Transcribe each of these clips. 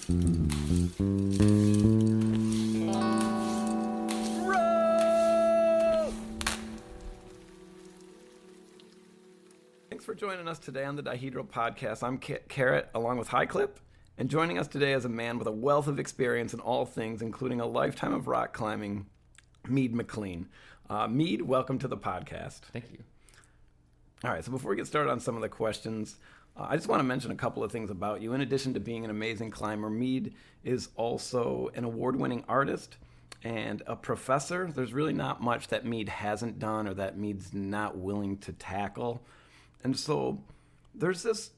Thanks for joining us today on the Dihedral Podcast. I'm Carrot, along with Highclip, and joining us today is a man with a wealth of experience in all things, including a lifetime of rock climbing, Mead McLean. Mead, welcome to the podcast. Thank you. All right, so before we get started on some of the questions, I just want to mention a couple of things about you. In addition to being an amazing climber, Mead is also an award-winning artist and a professor. There's really not much that Mead hasn't done or that Mead's not willing to tackle. And so there's this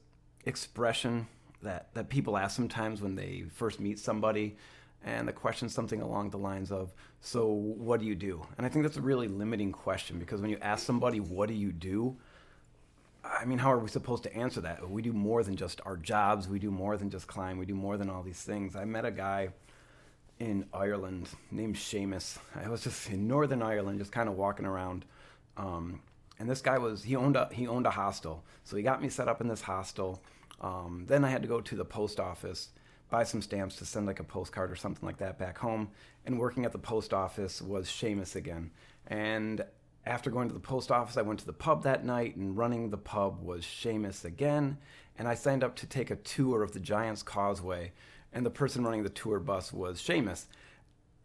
expression that people ask sometimes when they first meet somebody, and the question's something along the lines of, so what do you do? And I think that's a really limiting question, because when you ask somebody, what do you do? I mean, how are we supposed to answer that? We do more than just our jobs. We do more than just climb. We do more than all these things. I met a guy in Ireland named Seamus. I was just in Northern Ireland, just kind of walking around. And this guy he owned a hostel. So he got me set up in this hostel. Then I had to go to the post office, buy some stamps to send like a postcard or something like that back home. And working at the post office was Seamus again. And after going to the post office, I went to the pub that night, and running the pub was Seamus again. And I signed up to take a tour of the Giant's Causeway, and the person running the tour bus was Seamus.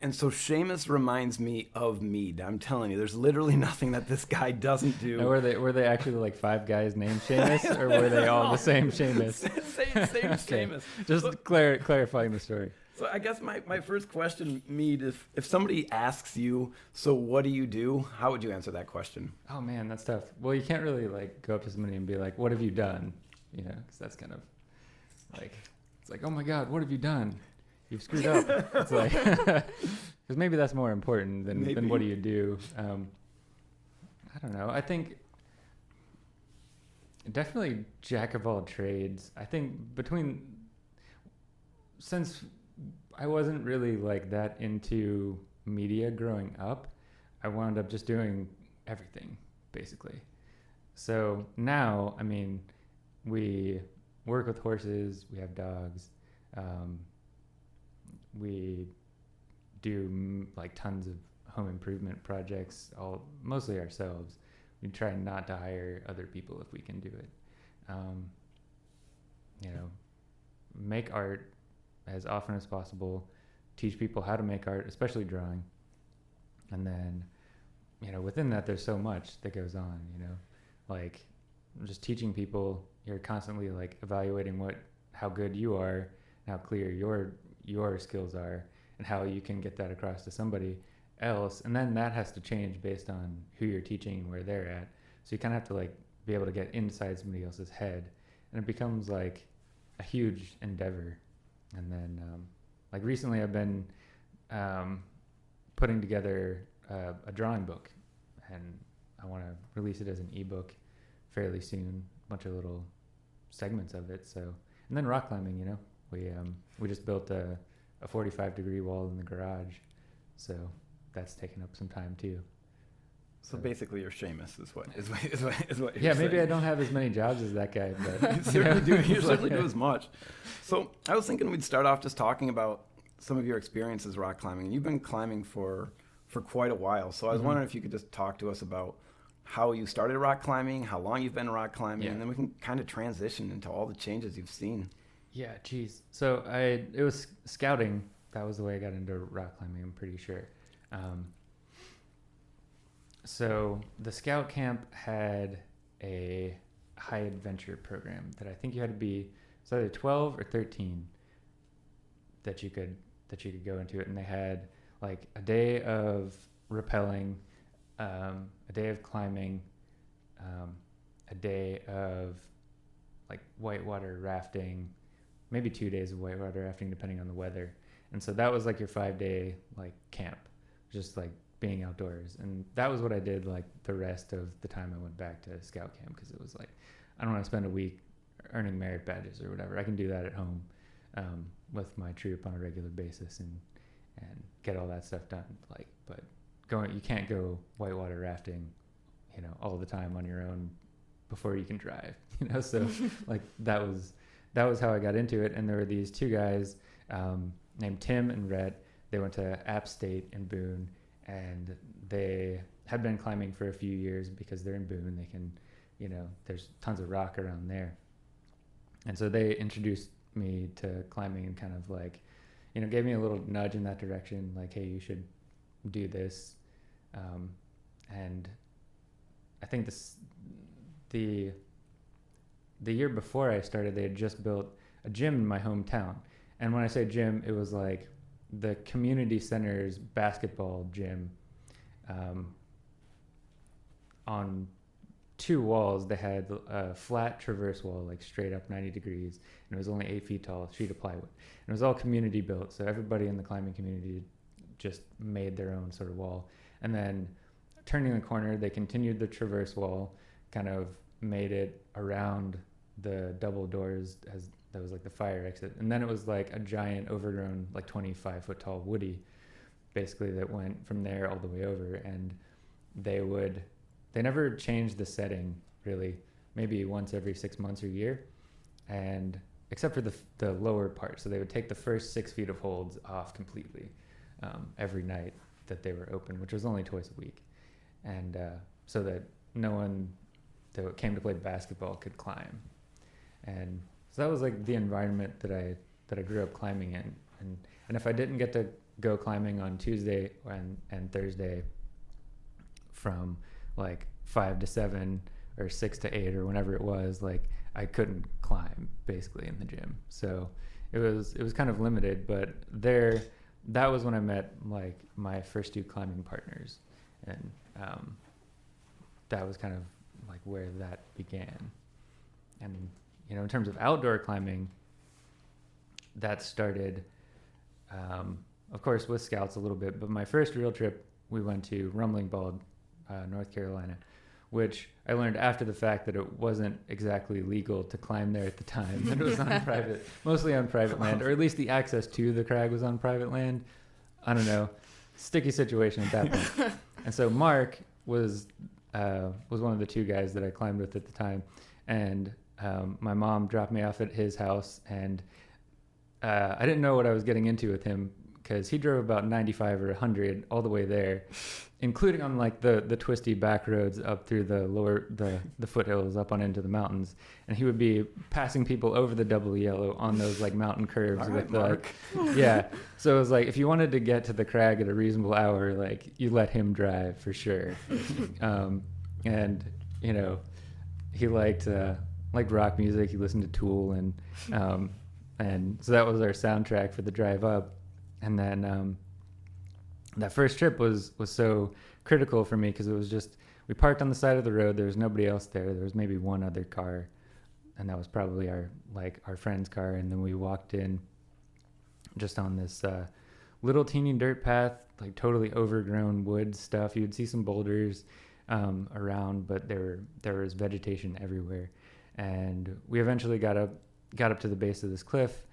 And so Seamus reminds me of Mead. I'm telling you, there's literally nothing that this guy doesn't do. Now, were they actually like five guys named Seamus, or were they all the same Seamus? same Okay. Seamus. Just clarifying the story. So I guess my first question, Mead, if somebody asks you, so what do you do? How would you answer that question? Oh man, that's tough. Well, you can't really like go up to somebody and be like, "What have you done?" You know, because that's kind of like, it's like, "Oh my God, what have you done? You've screwed up." It's like, because maybe that's more important than what do you do. I don't know. I think definitely jack of all trades. I think since I wasn't really like that into media growing up, I wound up just doing everything basically. So now, I mean, we work with horses, we have dogs, we do like tons of home improvement projects, mostly ourselves. We try not to hire other people if we can do it. Make art as often as possible, teach people how to make art, especially drawing. And then, within that, there's so much that goes on, like just teaching people. You're constantly like evaluating how good you are, how clear your skills are, and how you can get that across to somebody else. And then that has to change based on who you're teaching and where they're at. So you kind of have to like be able to get inside somebody else's head, and it becomes like a huge endeavor. And then, like recently, I've been putting together a drawing book, and I want to release it as an ebook fairly soon. A bunch of little segments of it. So, and then rock climbing. We just built a 45-degree wall in the garage, so that's taken up some time too. So basically, you're Seamus, is what you're yeah, maybe saying. I don't have as many jobs as that guy, but you certainly do. You certainly do as much. So I was thinking we'd start off just talking about some of your experiences rock climbing. You've been climbing for quite a while, so I was wondering if you could just talk to us about how you started rock climbing, how long you've been rock climbing, and then we can kind of transition into all the changes you've seen. Yeah, geez. So it was scouting. That was the way I got into rock climbing, I'm pretty sure. So the scout camp had a high adventure program that I think you had to be either 12 or 13 that you could go into it, and they had like a day of rappelling, a day of climbing, a day of like whitewater rafting, maybe 2 days of whitewater rafting depending on the weather. And so that was like your 5-day like camp, just like being outdoors. And that was what I did like the rest of the time I went back to scout camp, because it was like, I don't want to spend a week earning merit badges or whatever. I can do that at home with my troop on a regular basis and get all that stuff done. Like, but you can't go whitewater rafting, all the time on your own before you can drive, So like that was how I got into it. And there were these two guys, named Tim and Rhett. They went to App State in Boone, and they had been climbing for a few years because they're in Boone. They can, there's tons of rock around there. And so they introduced me to climbing and kind of like, gave me a little nudge in that direction, like, hey, you should do this. And I think the year before I started, they had just built a gym in my hometown. And when I say gym, it was like the community center's basketball gym. On 2 walls, they had a flat traverse wall, like straight up 90 degrees, and it was only 8 feet tall, sheet of plywood. And it was all community built, so everybody in the climbing community just made their own sort of wall. And then turning the corner, they continued the traverse wall, kind of made it around the double doors as that was like the fire exit. And then it was like a giant overgrown, like 25-foot tall woody, basically, that went from there all the way over. And they never changed the setting, really, maybe once every 6 months or year, and except for the lower part. So they would take the first 6 feet of holds off completely every night that they were open, which was only twice a week. And so that no one that came to play basketball could climb. And so that was like the environment that I grew up climbing in. And if I didn't get to go climbing on Tuesday and Thursday from like 5 to 7 or 6 to 8 or whenever it was, like I couldn't climb basically in the gym. So it was kind of limited, but that was when I met like my first 2 climbing partners. And that was kind of like where that began. And in terms of outdoor climbing, that started of course with Scouts a little bit, but my first real trip, we went to Rumbling Bald, North Carolina, which I learned after the fact that it wasn't exactly legal to climb there at the time. That it was on mostly on private land, or at least the access to the crag was on private land. I don't know, sticky situation at that point. And so Mark was one of the 2 guys that I climbed with at the time, and my mom dropped me off at his house, and I didn't know what I was getting into with him, because he drove about 95 or 100 all the way there, including on like the twisty back roads up through the foothills up on into the mountains. And he would be passing people over the double yellow on those like mountain curves. All right, Mark. Yeah. So it was like, if you wanted to get to the crag at a reasonable hour, like you let him drive for sure. And he liked rock music. He listened to Tool, and so that was our soundtrack for the drive up. And then that first trip was so critical for me, because it was just, we parked on the side of the road. There was nobody else there. There was maybe one other car, and that was probably our friend's car. And then we walked in just on this little teeny dirt path, like totally overgrown wood stuff. You would see some boulders around, but there was vegetation everywhere. And we eventually got up to the base of this cliff.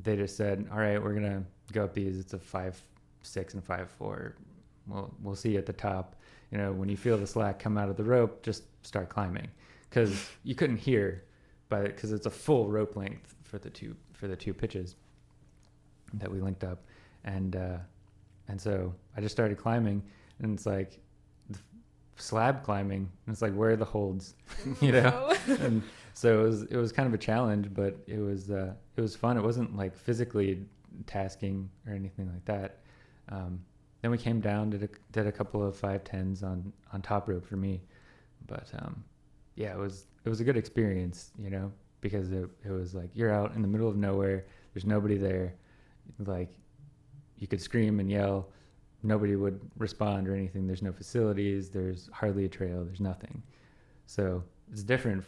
They just said, all right, we're going to go up these. It's a 5.6 and 5.4. We'll see you at the top. When you feel the slack come out of the rope, just start climbing. Because you couldn't hear, because it's a full rope length for the two pitches that we linked up. And so I just started climbing, and it's like slab climbing. And it's like, where are the holds? And so it was kind of a challenge, but it was fun. It wasn't like physically tasking or anything like that. Then we came down, did a couple of 5.10s on top rope for me, but yeah, it was a good experience, because it was like, you're out in the middle of nowhere. There's nobody there. Like, you could scream and yell, nobody would respond or anything. There's no facilities. There's hardly a trail. There's nothing. So it's different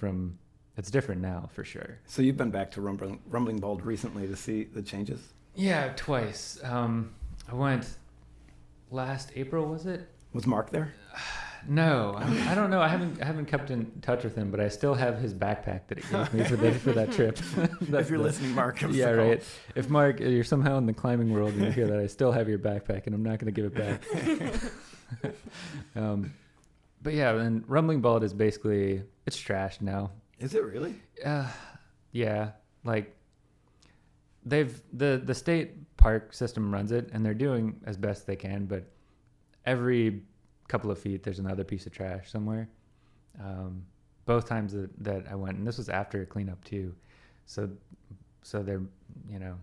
now for sure. So you've been back to Rumbling Bald recently to see the changes? Yeah, twice. I went last April, was it? Was Mark there? No, I don't know. I haven't kept in touch with him, but I still have his backpack that he gave me for that trip. If you're listening, Mark. Yeah, right. If Mark, you're somehow in the climbing world and you hear that, I still have your backpack, and I'm not going to give it back. But yeah, and Rumbling Bald is basically, it's trashed now. Is it really? Yeah, like the state park system runs it, and they're doing as best they can, but every couple of feet there's another piece of trash somewhere. Both times that I went, and this was after cleanup too, so they're, you know,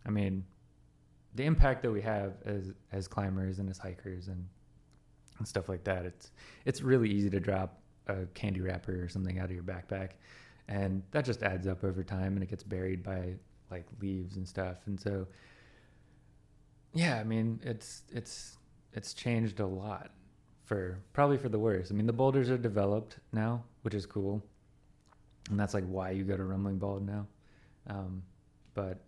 I mean, the impact that we have as climbers and as hikers and stuff like that, it's really easy to drop a candy wrapper or something out of your backpack, and that just adds up over time, and it gets buried by like leaves and stuff. And so yeah, I mean, it's changed a lot, probably for the worse. I mean, the boulders are developed now, which is cool, and that's like why you go to Rumbling Bald now. But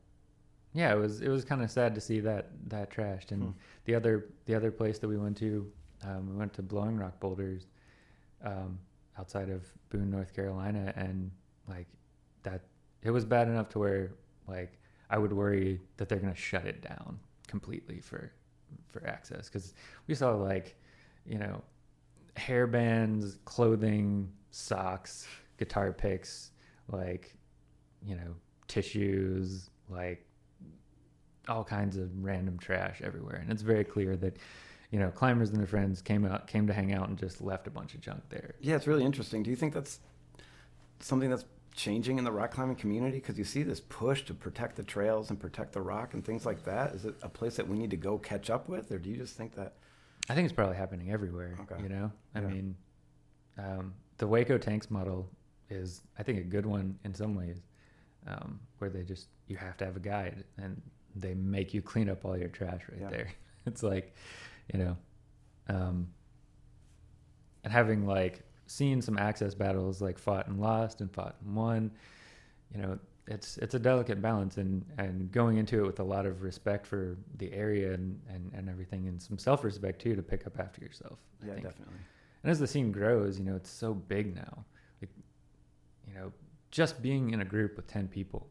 yeah, it was kind of sad to see that trashed. And the other place that we went to Blowing Rock Boulders outside of Boone, North Carolina, and like that, it was bad enough to where like I would worry that they're gonna shut it down completely for access, because we saw like, you know, hair bands, clothing, socks, guitar picks, like, you know, tissues, like all kinds of random trash everywhere. And it's very clear that, you know, climbers and their friends came to hang out and just left a bunch of junk there. Yeah, it's really interesting. Do you think that's something that's changing in the rock climbing community? Because you see this push to protect the trails and protect the rock and things like that. Is it a place that we need to go catch up with, or do you just think that? I think it's probably happening everywhere. Okay. You know, I mean, the Hueco tanks model is, I think, a good one in some ways, where you have to have a guide, and they make you clean up all your trash right there. It's like, you know, and having like seen some access battles, like fought and lost and fought and won, you know, it's a delicate balance, and going into it with a lot of respect for the area and everything, and some self-respect too, to pick up after yourself. Yeah, definitely. And as the scene grows, you know, it's so big now, like, you know, just being in a group with 10 people,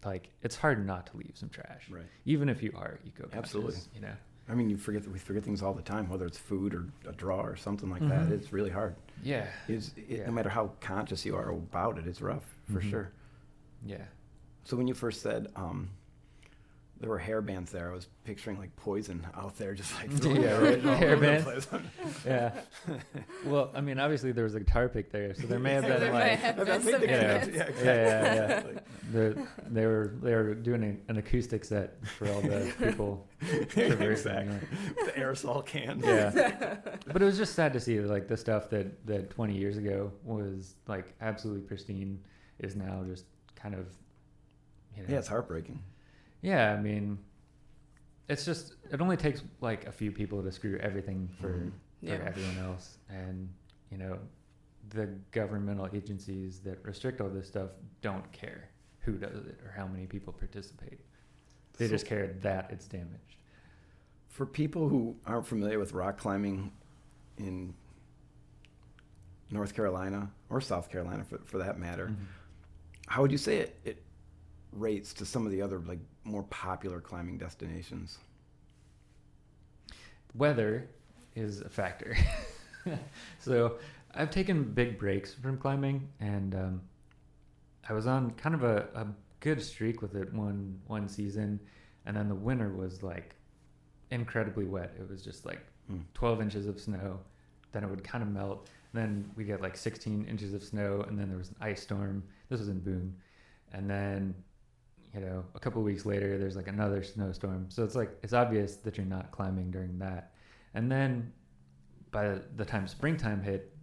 like, it's hard not to leave some trash, right? Even if you are eco-conscious. Absolutely. You know, I mean, we forget things all the time, whether it's food or a draw or something like that. It's really hard. Yeah. No matter how conscious you are about it, it's rough for sure. Yeah. So when you first said there were hair bands there, I was picturing like poison out there, just like hair bands. Yeah. Well, I mean, obviously there was a guitar pick there, so there may have been they were doing an acoustic set for all the people. Exactly. The aerosol cans. Yeah. But it was just sad to see like the stuff that 20 years ago was like absolutely pristine is now just kind of, you know. Yeah, it's heartbreaking. Yeah, I mean, it only takes like a few people to screw everything for everyone else. And, you know, the governmental agencies that restrict all this stuff don't care who does it or how many people participate. They just care that it's damaged. For people who aren't familiar with rock climbing in North Carolina or South Carolina for that matter, how would you say it rates to some of the other like more popular climbing destinations? Weather is a factor. So I've taken big breaks from climbing, and I was on kind of a good streak with it one season, and then the winter was like incredibly wet. It was just like 12 inches of snow, then it would kind of melt, then we get like 16 inches of snow, and then there was an ice storm. This was in Boone. And then, you know, a couple of weeks later, there's like another snowstorm. So it's like, it's obvious that you're not climbing during that. And then by the time springtime hit,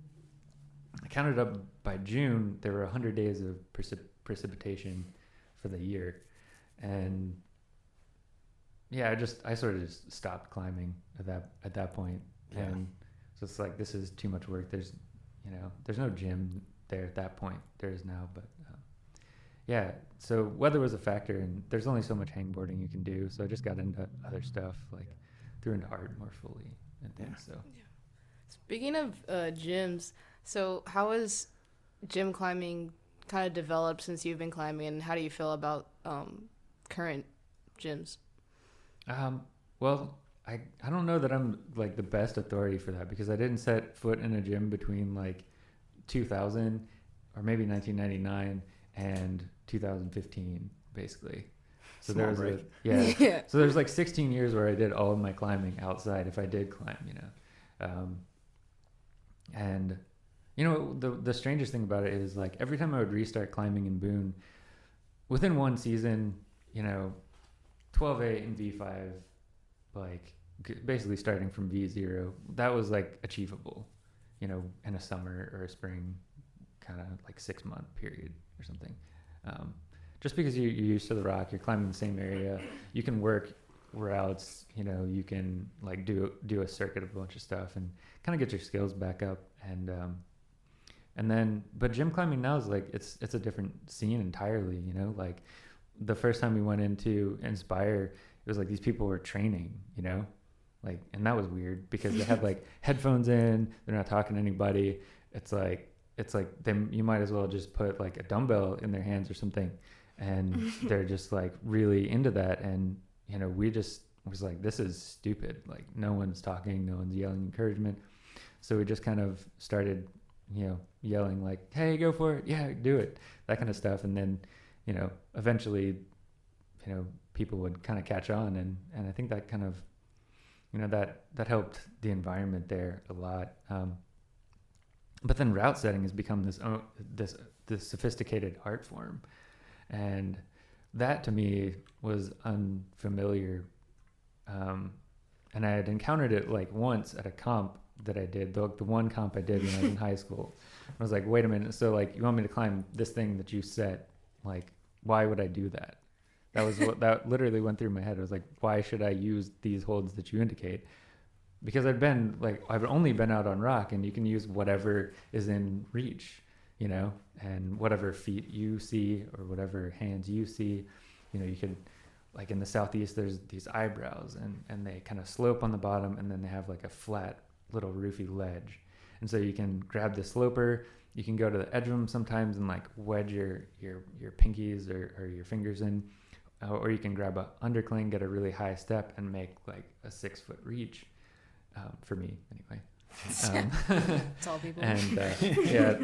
I counted up by June, there were 100 days of precipitation for the year. And yeah, I sort of just stopped climbing at that point. Yeah. And so it's like, this is too much work. There's no gym there at that point. There is now, but yeah, so weather was a factor, and there's only so much hangboarding you can do. So I just got into other stuff, like threw into art more fully and things. So Speaking of gyms, so how has gym climbing kind of developed since you've been climbing, and how do you feel about current gyms? Well, I don't know that I'm like the best authority for that, because I didn't set foot in a gym between like 2000 or maybe 1999 and 2015. basically. So Small there was break. Yeah. So there's like 16 years where I did all of my climbing outside if I did climb, and the strangest thing about it is like every time I would restart climbing in Boone, within one season, 12A and V5, like basically starting from V0, that was like achievable, in a summer or a spring kind of like 6-month period or something. Just because you're used to the rock, you're climbing the same area, you can work routes, you can like do a circuit of a bunch of stuff and kind of get your skills back up. And then, but gym climbing now is like, it's a different scene entirely, like the first time we went into Inspire, it was like these people were training, like, and that was weird because they had like headphones in, they're not talking to anybody. It's like you might as well just put like a dumbbell in their hands or something. And they're just like really into that. And, we just was like, this is stupid. Like no one's talking, no one's yelling encouragement. So we just kind of started, yelling like, hey, go for it. Yeah, do it. That kind of stuff. And then, eventually, people would kind of catch on. And I think that kind of, that helped the environment there a lot. But then route setting has become this sophisticated art form. And that to me was unfamiliar. And I had encountered it like once at a comp that I did, the one comp I did when I was in high school. I was like, wait a minute. So like, you want me to climb this thing that you set? Like, why would I do that? That was that literally went through my head. I was like, why should I use these holds that you indicate? Because I've only been out on rock, and you can use whatever is in reach, and whatever feet you see or whatever hands you see, you could, like in the Southeast, there's these eyebrows and they kind of slope on the bottom, and then they have like a flat little roofy ledge. And so you can grab the sloper, you can go to the edge of them sometimes and like wedge your pinkies or your fingers in, or you can grab a undercling, get a really high step and make like a 6-foot reach. For me anyway. Tall people. And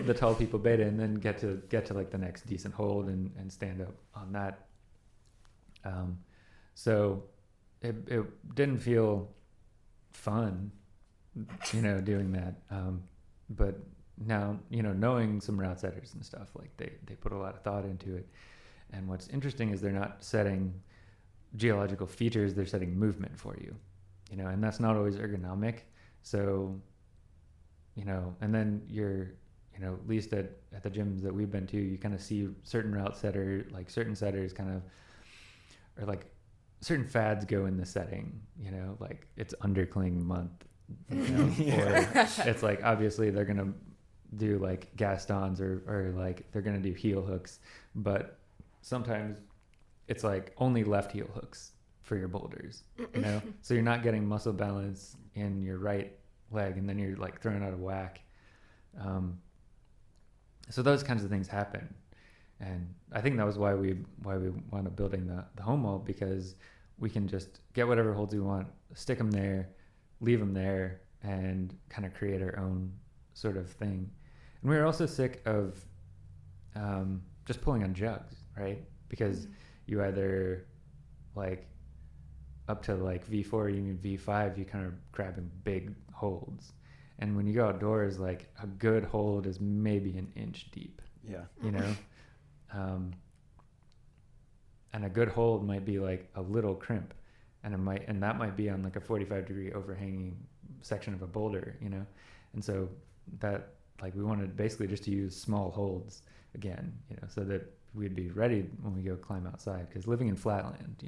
the tall people beta, and then get to like the next decent hold and stand up on that. So it didn't feel fun, doing that. But now, knowing some route setters and stuff, like they put a lot of thought into it. And what's interesting is they're not setting geological features, they're setting movement for you. And that's not always ergonomic. So, and then you're, at least at the gyms that we've been to, you kind of see certain certain setters kind of, or like certain fads go in the setting, like it's undercling month, or it's like, obviously they're going to do like Gastons or like they're going to do heel hooks, but sometimes it's like only left heel hooks for your boulders, so you're not getting muscle balance in your right leg, and then you're like thrown out of whack. So those kinds of things happen, and I think that was why we wound up building the home wall, because we can just get whatever holds we want, stick them there, leave them there, and kind of create our own sort of thing. And we were also sick of just pulling on jugs, right? Because you either like up to like V4, you need V5, you kind of grabbing big holds. And when you go outdoors, like a good hold is maybe an inch deep. Yeah. And a good hold might be like a little crimp, and that might be on like a 45-degree overhanging section of a boulder, And so that, like, we wanted basically just to use small holds again, so that we'd be ready when we go climb outside, because living in flatland,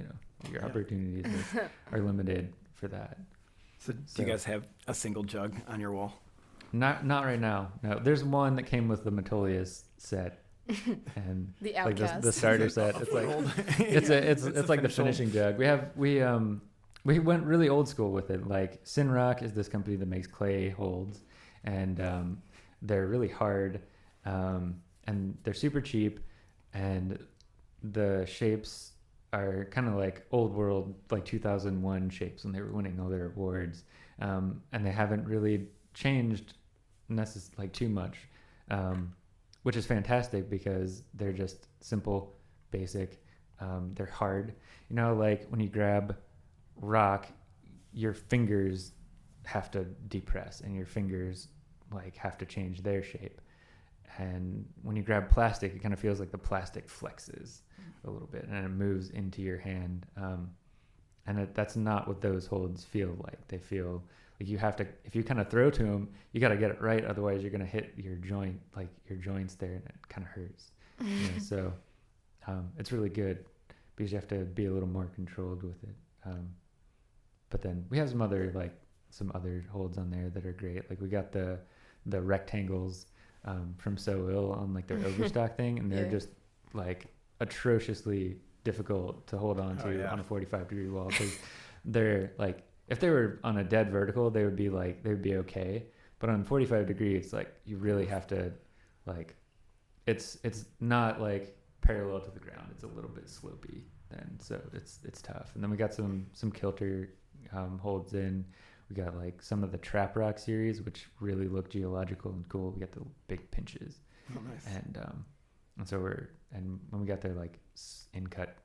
your opportunities are limited for that. So do you guys have a single jug on your wall? Not right now. No, there's one that came with the Metolius set, and the like Outcast. the starter set. It's like it's like the finishing jug. We went really old school with it. Like Sinrock is this company that makes clay holds, and they're really hard, and they're super cheap, and the shapes are kind of like old world, like 2001 shapes when they were winning all their awards, and they haven't really changed like too much, which is fantastic because they're just simple, basic, They're hard. You know, like when you grab rock, your fingers have to depress and your fingers like have to change their shape. And when you grab plastic, it kind of feels like the plastic flexes a little bit and it moves into your hand. That's not what those holds feel like. They feel like you have to, if you kind of throw to them, you got to get it right. Otherwise you're going to hit your joint, like your joints there, and it kind of hurts. So it's really good because you have to be a little more controlled with it. But then we have some other holds on there that are great. Like we got the rectangles from So Ill on like their overstock thing, and they're just like atrociously difficult to hold on to on a 45-degree wall, because they're like, if they were on a dead vertical, they would be okay, but on 45 degree, it's like you really have to, like, it's not like parallel to the ground, it's a little bit slopey, and so it's tough. And then we got some kilter holds in. We got like some of the Trap Rock series, which really look geological and cool. We got the big pinches. Oh, nice. And so when we got their like in cut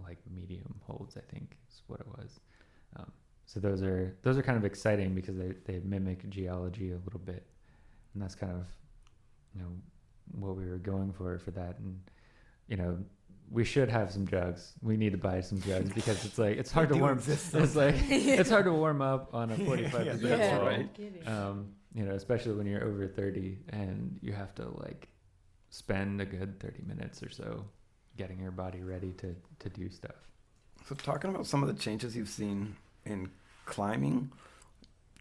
like medium holds, I think is what it was. So those are kind of exciting because they mimic geology a little bit, and that's kind of, you know, what we were going for that. And you know, we should have some jugs. We need to buy some jugs because it's like it's hard to warm. It's like it's hard to warm up on a 45 degree wall, right? You know, especially when you're over 30 and you have to like spend a good 30 minutes or so getting your body ready to do stuff. So talking about some of the changes you've seen in climbing,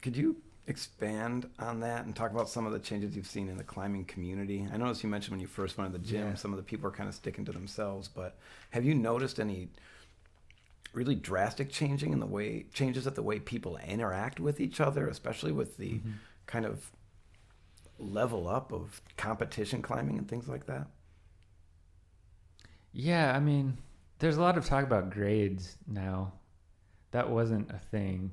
could you expand on that and talk about some of the changes you've seen in the climbing community? I noticed you mentioned when you first went to the gym, some of the people are kind of sticking to themselves, but have you noticed any really drastic changes at the way people interact with each other, especially with the kind of level up of competition climbing and things like that? Yeah, I mean, there's a lot of talk about grades now. That wasn't a thing.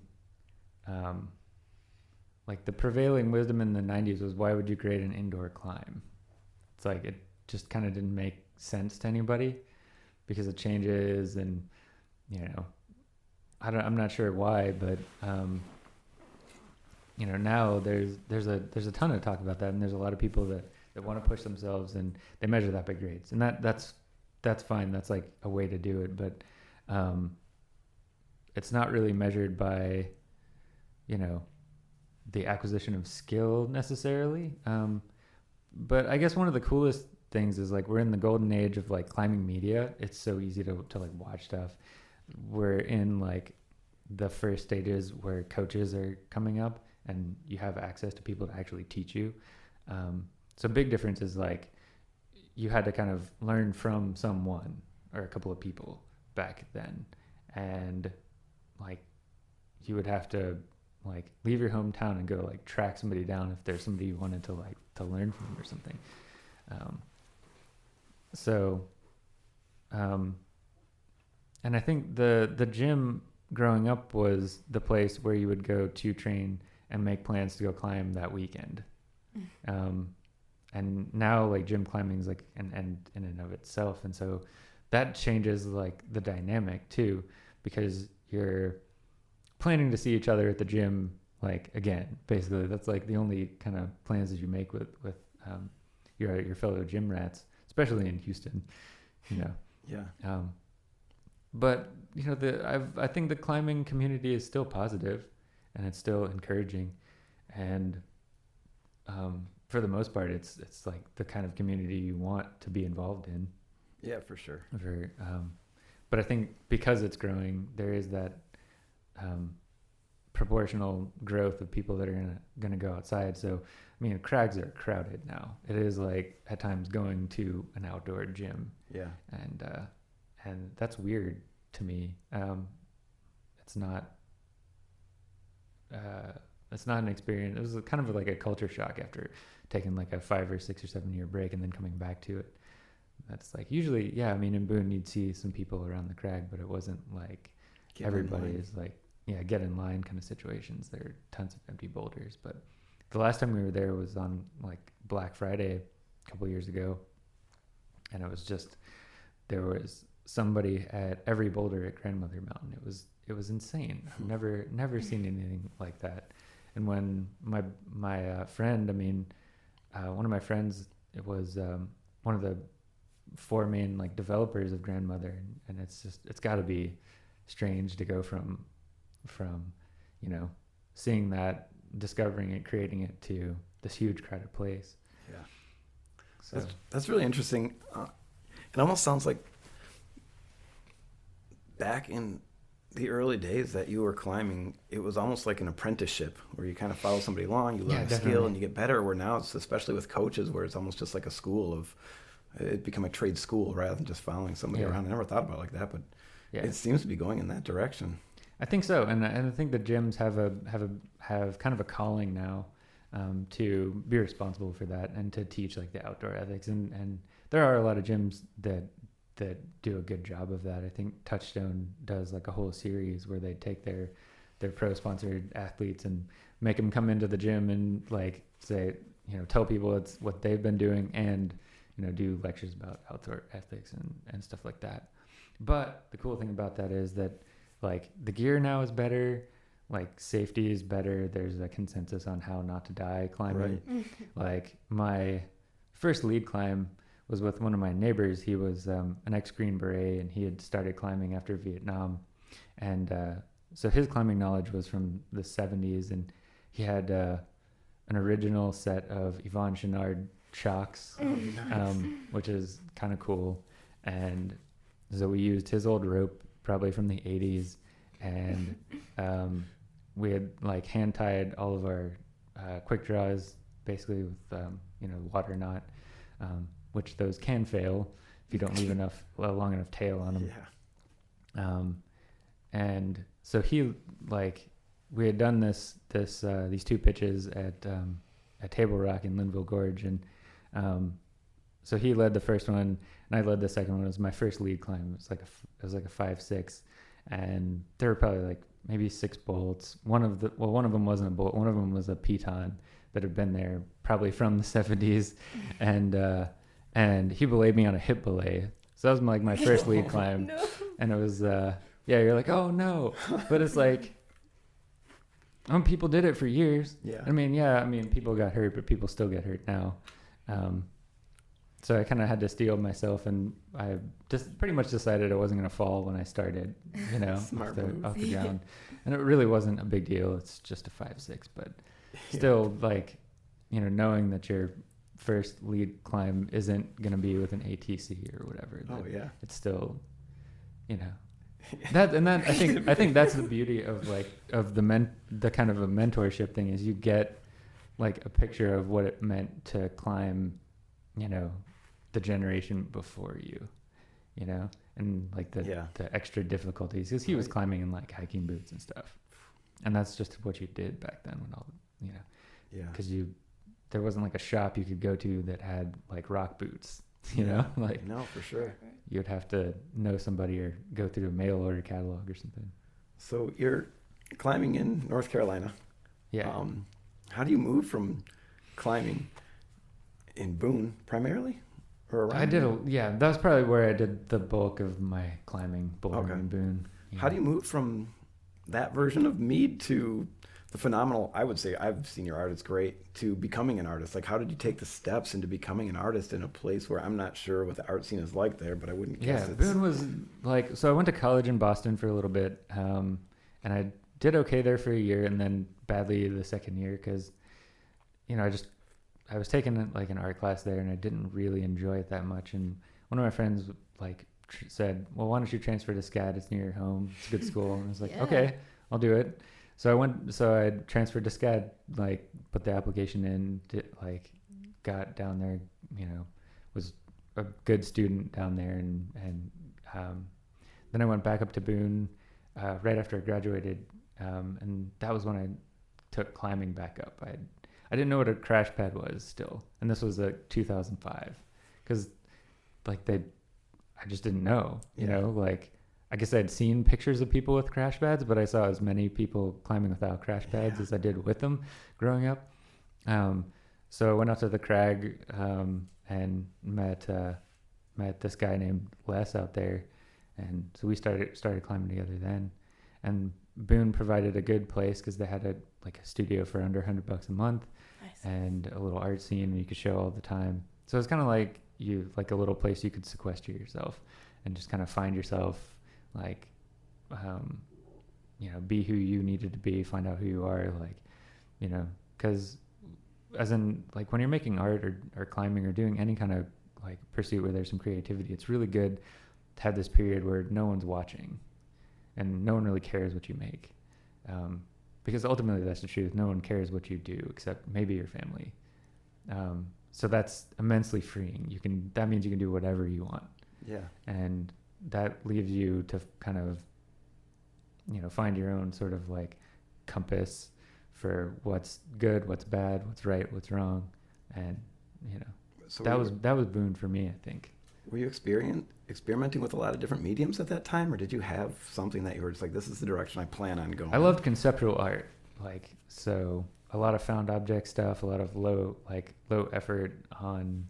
Like the prevailing wisdom in the 90s was, why would you grade an indoor climb? It's like, it just kind of didn't make sense to anybody because of changes, and you know, I'm not sure why, but you know, now there's a ton of talk about that, and there's a lot of people that want to push themselves, and they measure that by grades, and that's fine. That's like a way to do it, but it's not really measured by, you know, the acquisition of skill necessarily. But I guess one of the coolest things is like we're in the golden age of like climbing media. It's so easy to like watch stuff. We're in like the first stages where coaches are coming up and you have access to people to actually teach you. So big difference is like you had to kind of learn from someone or a couple of people back then. And like you would have to like leave your hometown and go like track somebody down if there's somebody you wanted to like to learn from or something. And I think the gym growing up was the place where you would go to train and make plans to go climb that weekend. And now like gym climbing is like an end in and of itself. And so that changes like the dynamic too, because you're planning to see each other at the gym, like again, basically that's like the only kind of plans that you make with your fellow gym rats, especially in Houston, you know. Yeah. But you know, I think the climbing community is still positive, and it's still encouraging, and for the most part, it's like the kind of community you want to be involved in. Yeah, for sure. But I think because it's growing, there is that proportional growth of people that are gonna go outside. So I mean, crags are crowded now. It is like at times going to an outdoor gym. Yeah. And that's weird to me. It's not an experience. It was kind of like a culture shock after taking like a 5 or 6 or 7 year break and then coming back to it. That's like usually, yeah, I mean, in Boone you'd see some people around the crag, but it wasn't like everybody is like, yeah, get in line kind of situations. There are tons of empty boulders. But the last time we were there was on like Black Friday a couple years ago, and it was just there was somebody at every boulder at Grandmother Mountain. It was insane. I've never seen anything like that. And when my friend, one of my friends, it was one of the 4 main like developers of Grandmother, and it's got to be strange to go from seeing that, discovering it, creating it, to this huge crowded place. Yeah. So That's really interesting. It almost sounds like back in the early days that you were climbing, it was almost like an apprenticeship where you kind of follow somebody along, you learn a skill and you get better, where now it's, especially with coaches, where it's almost just like a school of, it become a trade school rather than just following somebody around. I never thought about it like that, but it seems to be going in that direction. I think so. And I think the gyms have kind of a calling now, to be responsible for that and to teach like the outdoor ethics. And there are a lot of gyms that do a good job of that. I think Touchstone does like a whole series where they take their pro sponsored athletes and make them come into the gym and like say, tell people it's what they've been doing, and do lectures about outdoor ethics and stuff like that. But the cool thing about that is that like the gear now is better, like safety is better. There's a consensus on how not to die climbing. Right. Like my first lead climb was with one of my neighbors. He was an ex-Green Beret, and he had started climbing after Vietnam. And so his climbing knowledge was from the 70s, and he had an original set of Yvon Chouinard shocks, which is kind of cool. And so we used his old rope, probably from the 80s, and we had like hand tied all of our quick draws basically with water knot, which those can fail if you don't leave long enough tail on them. Yeah. And so we had done these 2 pitches at Table Rock in Linville Gorge, and so he led the first one, and I led the second one. It was my first lead climb. It was like a 5-6, and there were probably like maybe 6 bolts. One of them wasn't a bolt. One of them was a piton that had been there probably from the 70s, and he belayed me on a hip belay. So that was my first lead climb. No. And it was you're like, oh no, but it's like, people did it for years. Yeah. People got hurt, but people still get hurt now. So I kind of had to steel myself, and I just pretty much decided I wasn't going to fall when I started, off the ground. And it really wasn't a big deal. It's just a 5-6, but still knowing that your first lead climb isn't going to be with an ATC or whatever. It's still, that I think that's the beauty of the kind of a mentorship thing, is you get like a picture of what it meant to climb, the generation before you, and like the extra difficulties, because he was climbing in like hiking boots and stuff, and that's just what you did back then when all, because there wasn't like a shop you could go to that had like rock boots, no, for sure. You'd have to know somebody or go through a mail order catalog or something. So you're climbing in North Carolina. Yeah. How do you move from climbing in Boone primarily, or around? That was probably where I did the bulk of my climbing, bouldering in Boone. How do you move from that version of Mead to the phenomenal, I would say, I've seen your art, it's great, to becoming an artist? Like, how did you take the steps into becoming an artist in a place where I'm not sure what the art scene is like there, but I wouldn't guess it's... Boone was like, so I went to college in Boston for a little bit, and I did okay there for a year, and then badly the second year, because, I was taking like an art class there, and I didn't really enjoy it that much. And one of my friends said, well, why don't you transfer to SCAD? It's near your home. It's a good school. And I was like, okay, I'll do it. So I transferred to SCAD, put the application in, got down there, was a good student down there. And then I went back up to Boone, right after I graduated. And that was when I took climbing back up. I didn't know what a crash pad was still. And this was 2005, because I just didn't know, I guess I'd seen pictures of people with crash pads, but I saw as many people climbing without crash pads as I did with them growing up. So I went out to the crag, and met met this guy named Les out there, and so we started climbing together then. And Boone provided a good place because they had a studio for under $100 a month. Nice. And a little art scene, and you could show all the time. So it's kind of like a little place you could sequester yourself and just kind of find yourself, be who you needed to be, find out who you are, because as in when you're making art or climbing or doing any kind of pursuit where there's some creativity, it's really good to have this period where no one's watching and no one really cares what you make. Because ultimately that's the truth. No one cares what you do except maybe your family. So that's immensely freeing. That means you can do whatever you want. Yeah. And that leaves you to kind of, find your own sort of compass for what's good, what's bad, what's right, what's wrong. And, so that was Boone for me, I think. Were you experimenting with a lot of different mediums at that time, or did you have something that you were just like, this is the direction I plan on going? I loved conceptual art, so a lot of found object stuff, a lot of low effort on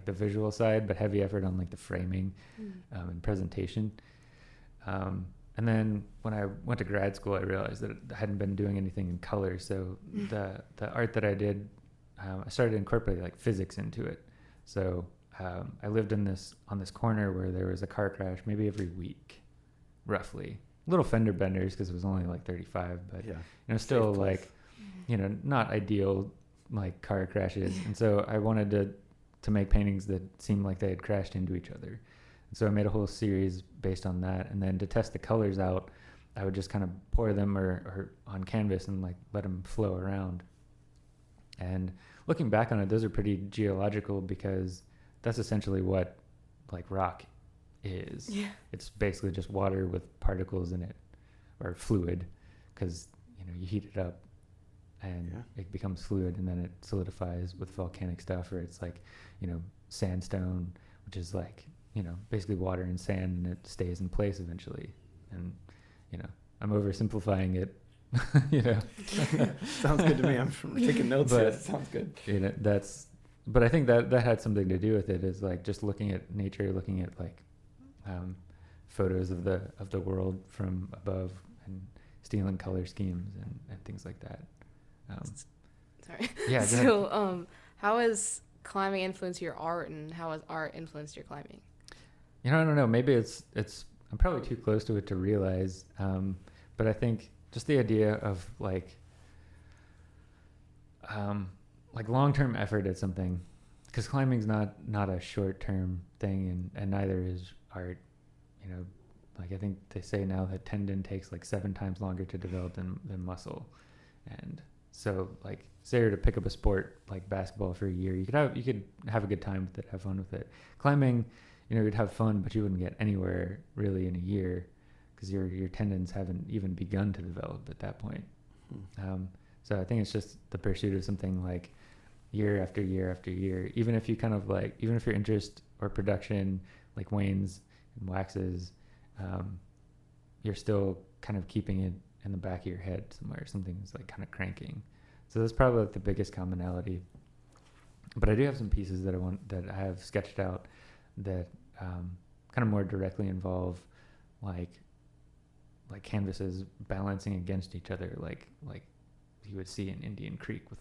the visual side, but heavy effort on the framing and presentation. And then when I went to grad school, I realized that I hadn't been doing anything in color, so the art that I did, I started to incorporate physics into it. So I lived on this corner where there was a car crash maybe every week, roughly. Little fender benders because it was only 35, but still not ideal car crashes. And so I wanted to make paintings that seemed like they had crashed into each other. And so I made a whole series based on that. And then to test the colors out, I would just kind of pour them or on canvas and let them flow around. And looking back on it, those are pretty geological because that's essentially what rock is. Yeah. It's basically just water with particles in it, or fluid, because you heat it up and it becomes fluid, and then it solidifies with volcanic stuff, or it's sandstone, which is basically water and sand, and it stays in place eventually. And I'm oversimplifying it. Sounds good to me. I'm taking notes. But, it sounds good. But I think that had something to do with it, is just looking at nature, looking at photos of the world from above, and stealing color schemes and things like that. Sorry. Yeah. So, how has climbing influenced your art, and how has art influenced your climbing? I don't know. Maybe it's I'm probably too close to it to realize. But I think just the idea of long-term effort at something, because climbing's not a short-term thing, and neither is art. I think they say now that tendon takes 7 times longer to develop than muscle. And so say you're to pick up a sport like basketball for a year, you could have a good time with it, have fun with it. Climbing, you'd have fun, but you wouldn't get anywhere really in a year because your tendons haven't even begun to develop at that point. So I think it's just the pursuit of something year after year after year, even if you kind of even if your interest or production wanes and waxes, you're still kind of keeping it in the back of your head somewhere. Something's kind of cranking. So that's probably the biggest commonality. But I do have some pieces that I have sketched out that kind of more directly involve canvases balancing against each other, like you would see in Indian Creek with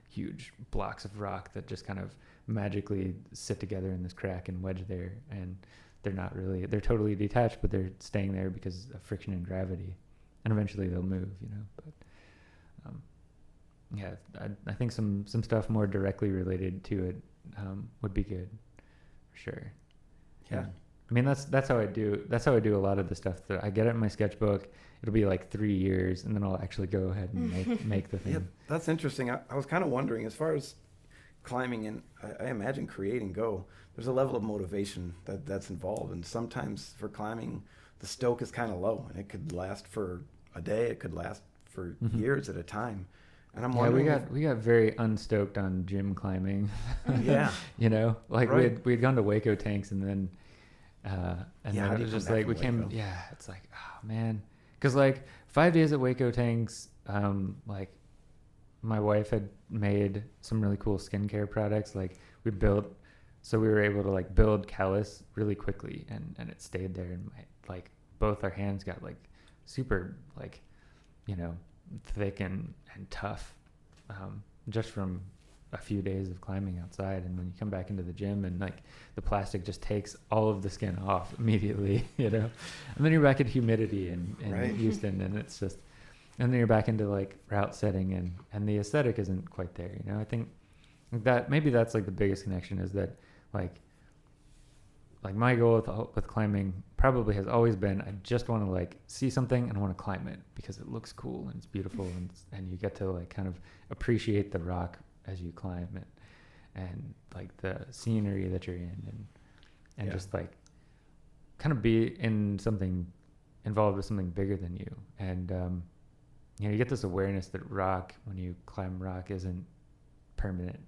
huge blocks of rock that just kind of magically sit together in this crack and wedge there, and they're totally detached, but they're staying there because of friction and gravity, and eventually they'll move, but I think some stuff more directly related to it would be good for sure. Yeah. I mean, that's how I do a lot of the stuff. That I get it in my sketchbook. It'll be 3 years, and then I'll actually go ahead and make the thing. Yeah, that's interesting. I was kind of wondering, as far as climbing and I imagine creating go, there's a level of motivation that's involved, and sometimes for climbing, the stoke is kind of low, and it could last for a day. It could last for years at a time. And I'm wondering. Yeah, we got very unstoked on gym climbing. Yeah. Right. We'd gone to Hueco tanks, and then. And then it was just we came, it's oh man. Cause 5 days at Hueco tanks, my wife had made some really cool skincare products. We built so we were able to like build callus really quickly, and it stayed there, and like both our hands got like super like, you know, thick and tough, just from a few days of climbing outside. And then you come back into the gym and like the plastic just takes all of the skin off immediately, you know, and then you're back at humidity in Right. Houston, and it's just, and then you're back into like route setting, and the aesthetic isn't quite there, you know. I think that maybe that's like the biggest connection, is that like my goal with climbing probably has always been, I just want to like see something and I want to climb it because it looks cool and it's beautiful, and you get to like kind of appreciate the rock as you climb it, and like the scenery that you're in, and just like kind of be in something, involved with something bigger than you. And you know, you get this awareness that rock, when you climb rock, isn't permanent.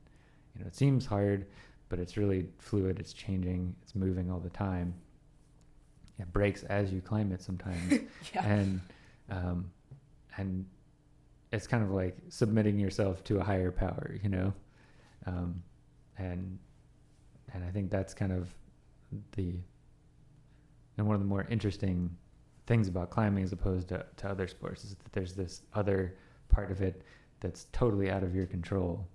You know, it seems hard, but it's really fluid. It's changing. It's moving all the time. It breaks as you climb it sometimes. And it's kind of like submitting yourself to a higher power, you know? And I think that's kind of one of the more interesting things about climbing as opposed to other sports, is that there's this other part of it that's totally out of your control,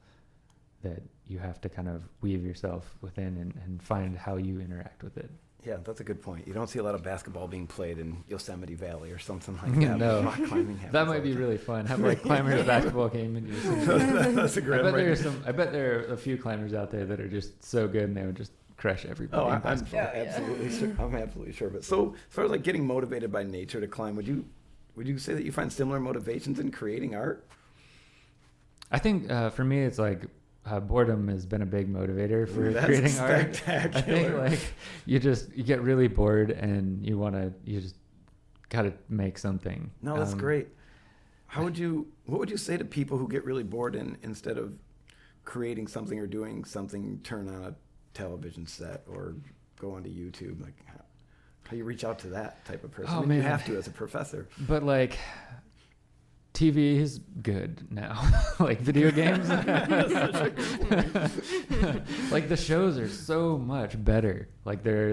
that you have to kind of weave yourself within and find how you interact with it. Yeah, that's a good point. You don't see a lot of basketball being played in Yosemite Valley or something like that. No. Rock climbing happens That all might the be time. really fun. Have like climbers basketball game and you That's a great. I bet there are a few climbers out there that are just so good and they would just crush everybody. Oh, in I'm basketball. absolutely sure. I'm absolutely sure. But so as far as like getting motivated by nature to climb, would you say that you find similar motivations in creating art? I think for me, it's like boredom has been a big motivator for That's creating art. spectacular. I think like you get really bored and you just gotta make something. No, that's great. What would you say to people who get really bored and instead of creating something or doing something, turn on a television set or go onto YouTube? Like how you reach out to that type of person? Oh, I mean, you man. have to as a professor. But like TV is good now. Like video games. Like the shows are so much better. Like they're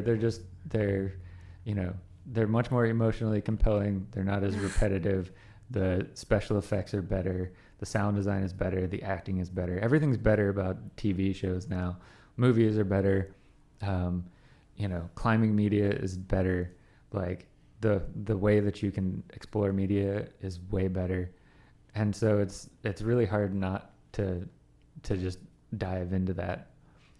you know, they're much more emotionally compelling. They're not as repetitive. The special effects are better. The sound design is better. The acting is better. Everything's better about TV shows now. Movies are better. You know, climbing media is better. Like the way that you can explore media is way better. And so it's really hard not to just dive into that.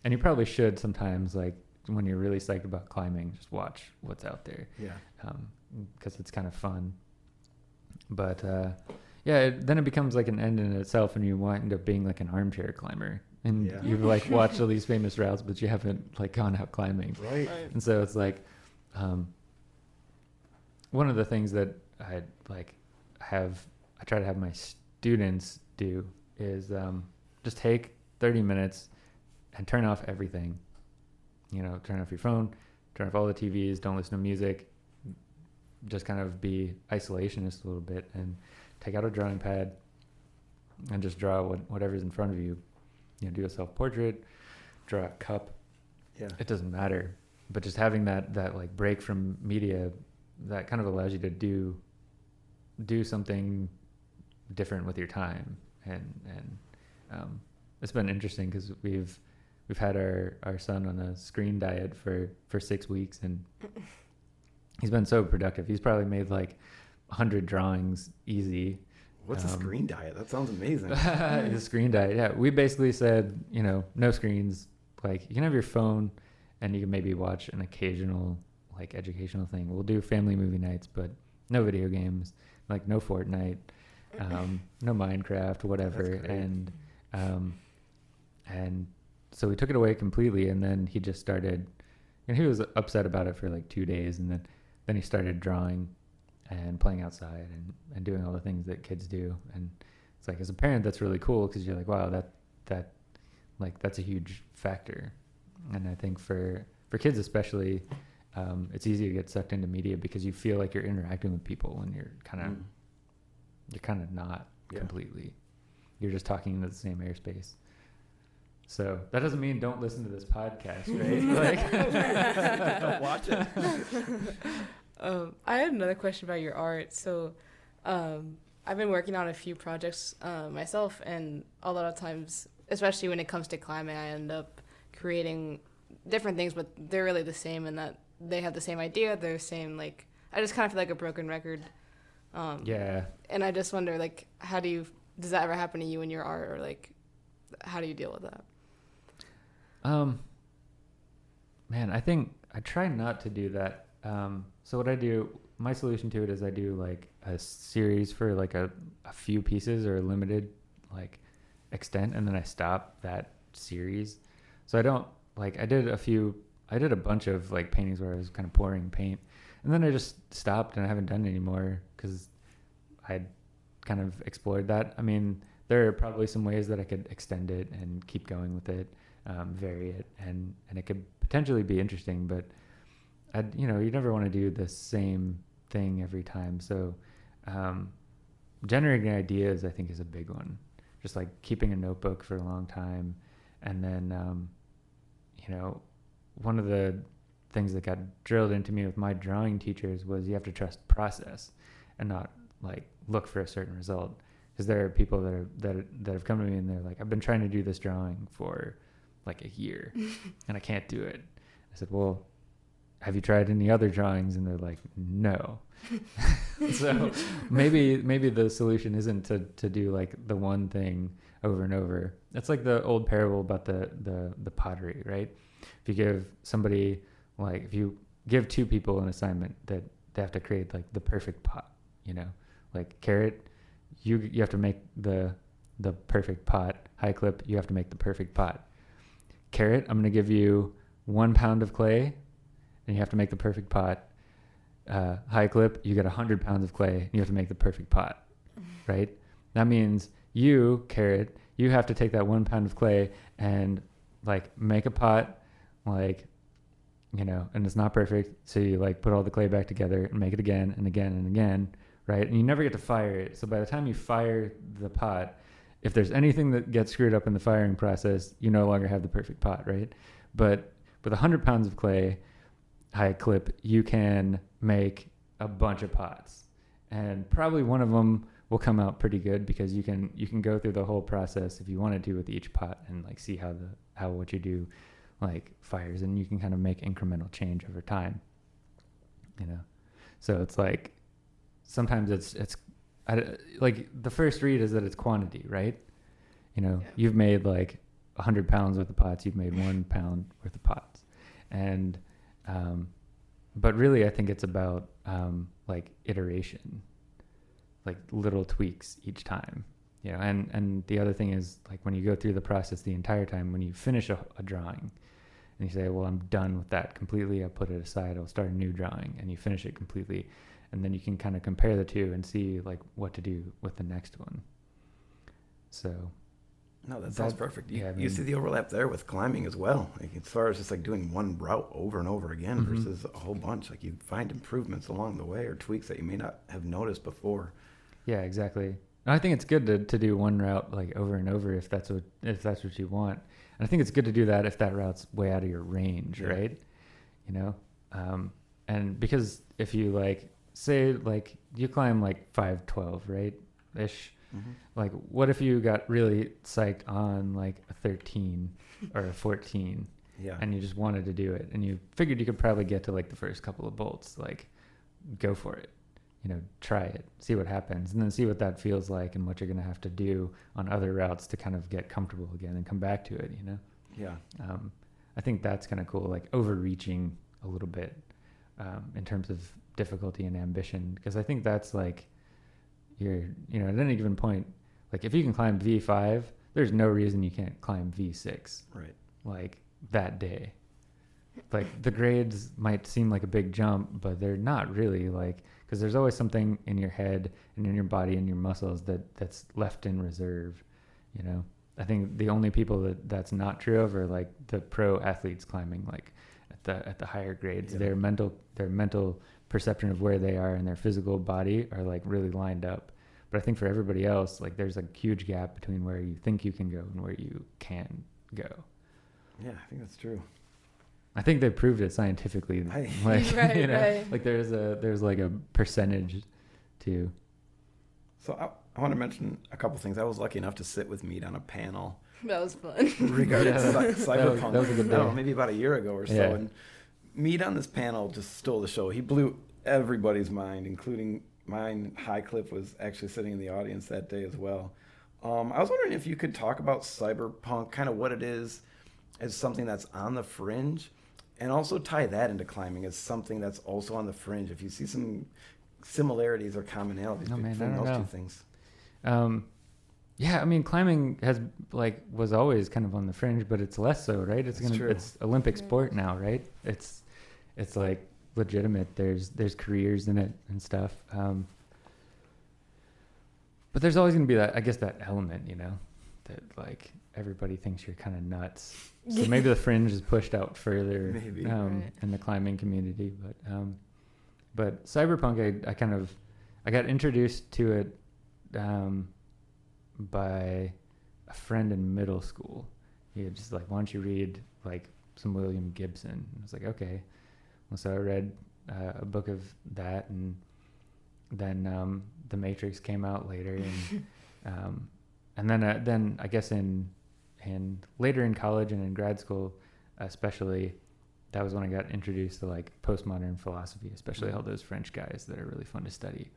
And you probably should sometimes, like when you're really psyched about climbing, just watch what's out there. Yeah. Because it's kind of fun. But then it becomes like an end in itself, and you wind up being like an armchair climber. And Yeah. you've like watched all these famous routes, but you haven't like gone out climbing. Right. And so it's like, one of the things that I try to have my students do is just take 30 minutes and turn off everything. You know, turn off your phone, turn off all the TVs, don't listen to music, just kind of be isolationist a little bit, and take out a drawing pad and just draw whatever's in front of you. You know, do a self-portrait, draw a cup. Yeah. It doesn't matter. But just having that like break from media, that kind of allows you to do something different with your time. And it's been interesting because we've had our son on a screen diet for 6 weeks, and he's been so productive. He's probably made like 100 drawings easy. What's a screen diet? That sounds amazing. The screen diet, yeah. We basically said, you know, no screens. Like you can have your phone, and you can maybe watch an occasional like educational thing. We'll do family movie nights, but no video games, like no Fortnite, no Minecraft, whatever. And so we took it away completely, and then he just started, and he was upset about it for like 2 days, and then he started drawing and playing outside and doing all the things that kids do. And it's like, as a parent, that's really cool, because you're like, wow, that's a huge factor. And I think for kids especially, it's easy to get sucked into media because you feel like you're interacting with people, and you're kind of not completely. You're just talking into the same airspace. So that doesn't mean don't listen to this podcast, right? Like, Don't watch it. I had another question about your art. So, I've been working on a few projects myself, and a lot of times, especially when it comes to climbing, I end up creating different things, but they're really the same in that they have the same idea. They're the same, like, I just kind of feel like a broken record. yeah. And I just wonder, like, does that ever happen to you in your art, or like, how do you deal with that? Man, I think I try not to do that. So what I do, my solution to it is I do like a series for like a few pieces or a limited like extent, and then I stop that series. So I don't like, I did a bunch of like paintings where I was kind of pouring paint, and then I just stopped and I haven't done it anymore because I'd kind of explored that. I mean, there are probably some ways that I could extend it and keep going with it, vary it, and it could potentially be interesting, but you never want to do the same thing every time. So generating ideas, I think, is a big one. Just like keeping a notebook for a long time. And then, one of the things that got drilled into me with my drawing teachers was you have to trust process and not like look for a certain result. Because there are people that have come to me and they're like, I've been trying to do this drawing for like a year and I can't do it. I said, well, have you tried any other drawings? And they're like, no. So maybe the solution isn't to do like the one thing over and over. It's like the old parable about the pottery, right? If you give somebody, like if you give two people an assignment that they have to create like the perfect pot, like carrot, you have to make the perfect pot. High clip, you have to make the perfect pot. Carrot, I'm going to give you 1 pound of clay and you have to make the perfect pot. High clip, you get 100 pounds of clay and you have to make the perfect pot, right? That means you, carrot, you have to take that 1 pound of clay and like make a pot, like, and it's not perfect. So you like put all the clay back together and make it again and again and again, right? And you never get to fire it. So by the time you fire the pot, if there's anything that gets screwed up in the firing process, you no longer have the perfect pot, right? But with 100 pounds of clay, high clip, you can make a bunch of pots, and probably one of them will come out pretty good because you can go through the whole process if you wanted to with each pot and like see how what you do like fires, and you can kind of make incremental change over time, So it's like sometimes it's like the first read is that it's quantity, right? Yeah. You've made like 100 pounds worth of pots, you've made 1 pound worth of pots, and but really I think it's about like iteration, like little tweaks each time, and the other thing is like when you go through the process the entire time, when you finish a drawing and you say, well, I'm done with that completely, I'll put it aside, I'll start a new drawing, and you finish it completely, and then you can kind of compare the two and see like what to do with the next one. So no, that sounds perfect. You see the overlap there with climbing as well. Like, as far as just like doing one route over and over again versus a whole bunch, like you find improvements along the way or tweaks that you may not have noticed before. Yeah, exactly. I think it's good to do one route like over and over if that's what you want. And I think it's good to do that if that route's way out of your range, right? And because if you like say like you climb like 512, right? Ish. Mm-hmm. Like what if you got really psyched on like a 13 or a 14 and you just wanted to do it and you figured you could probably get to like the first couple of bolts, like go for it, try it, see what happens, and then see what that feels like and what you're going to have to do on other routes to kind of get comfortable again and come back to it, I think that's kind of cool, like overreaching a little bit in terms of difficulty and ambition, because I think that's like you're, at any given point, like if you can climb V5, there's no reason you can't climb V6. Right. Like that day. Like the grades might seem like a big jump, but they're not really, like, because there's always something in your head and in your body and your muscles that's left in reserve, I think the only people that's not true of are like the pro athletes climbing like at the higher grades. Yeah. Their mental perception of where they are in their physical body are like really lined up. But I think for everybody else, like there's a huge gap between where you think you can go and where you can go. Yeah, I think that's true. I think they proved it scientifically. Right. Like, Right, you know, right. like there's like a percentage to. So I want to mention a couple things. I was lucky enough to sit with Mead on a panel That was fun. regarding cyberpunk. that was a good I don't know, day. maybe about a year ago or so. Yeah. And Mead on this panel just stole the show. He blew everybody's mind, including mine. Highcliffe was actually sitting in the audience that day as well. I was wondering if you could talk about cyberpunk, kind of what it is as something that's on the fringe, and also tie that into climbing as something that's also on the fringe. If you see some similarities or commonalities Oh, man, between I don't those know. two things. Yeah, I mean, climbing was always kind of on the fringe, but it's less so, right? That's true. It's Olympic Yeah. sport now, right? It's like legitimate. There's careers in it and stuff. But there's always going to be that, I guess, that element, you know, that like everybody thinks you're kind of nuts. So maybe the fringe is pushed out further Maybe. Right. in the climbing community. But cyberpunk, I got introduced to it by a friend in middle school. He had just like, why don't you read like some William Gibson? And I was like, okay. Well, so I read a book of that, and then The Matrix came out later, and then I guess in later in college and in grad school, especially, that was when I got introduced to like postmodern philosophy, especially all those French guys that are really fun to study.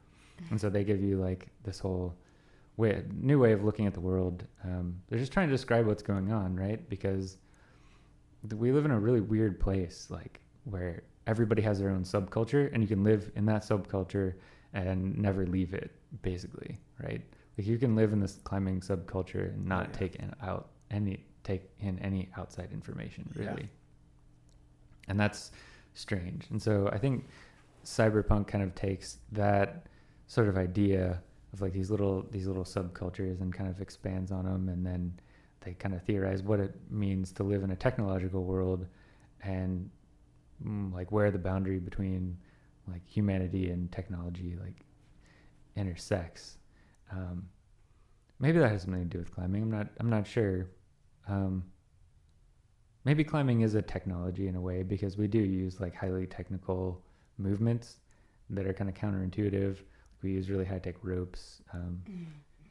And so they give you like this whole new way of looking at the world. They're just trying to describe what's going on, right? Because we live in a really weird place, like where everybody has their own subculture, and you can live in that subculture and never leave it, basically, right? Like you can live in this climbing subculture and not take in any outside information, really. Yeah. And that's strange. And so I think cyberpunk kind of takes that sort of idea of like these little subcultures and kind of expands on them, and then they kind of theorize what it means to live in a technological world, and like where the boundary between like humanity and technology like intersects. Maybe that has something to do with climbing. I'm not sure. Maybe climbing is a technology in a way, because we do use like highly technical movements that are kind of counterintuitive. We use really high tech ropes.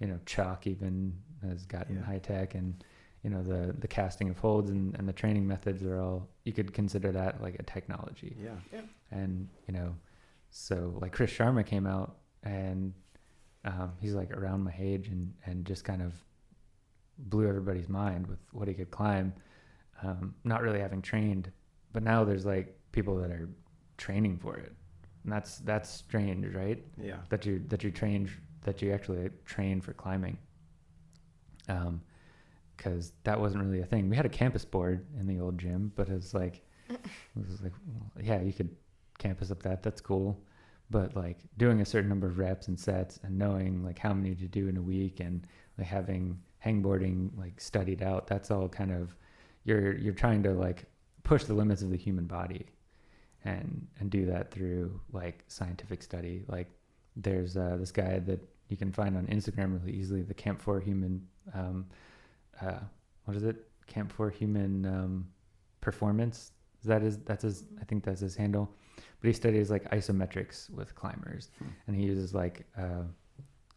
You know, chalk even has gotten high tech, and you know the casting of holds and the training methods are all, you could consider that like a technology. Yeah. And you know, so like Chris Sharma came out, and he's like around my age, and just kind of blew everybody's mind with what he could climb, not really having trained. But now there's like people that are training for it, and that's strange, right? Yeah. That you actually train for climbing. Because that wasn't really a thing. We had a campus board in the old gym, but it was like, well, yeah, you could campus up that's cool. But like doing a certain number of reps and sets, and knowing like how many to do in a week, and like having hangboarding like studied out, that's all kind of, you're trying to like push the limits of the human body, and do that through like scientific study. Like there's this guy that you can find on Instagram really easily, the Camp for Human, what is it? Camp for Human Performance. I think that's his handle. But he studies like isometrics with climbers, and he uses like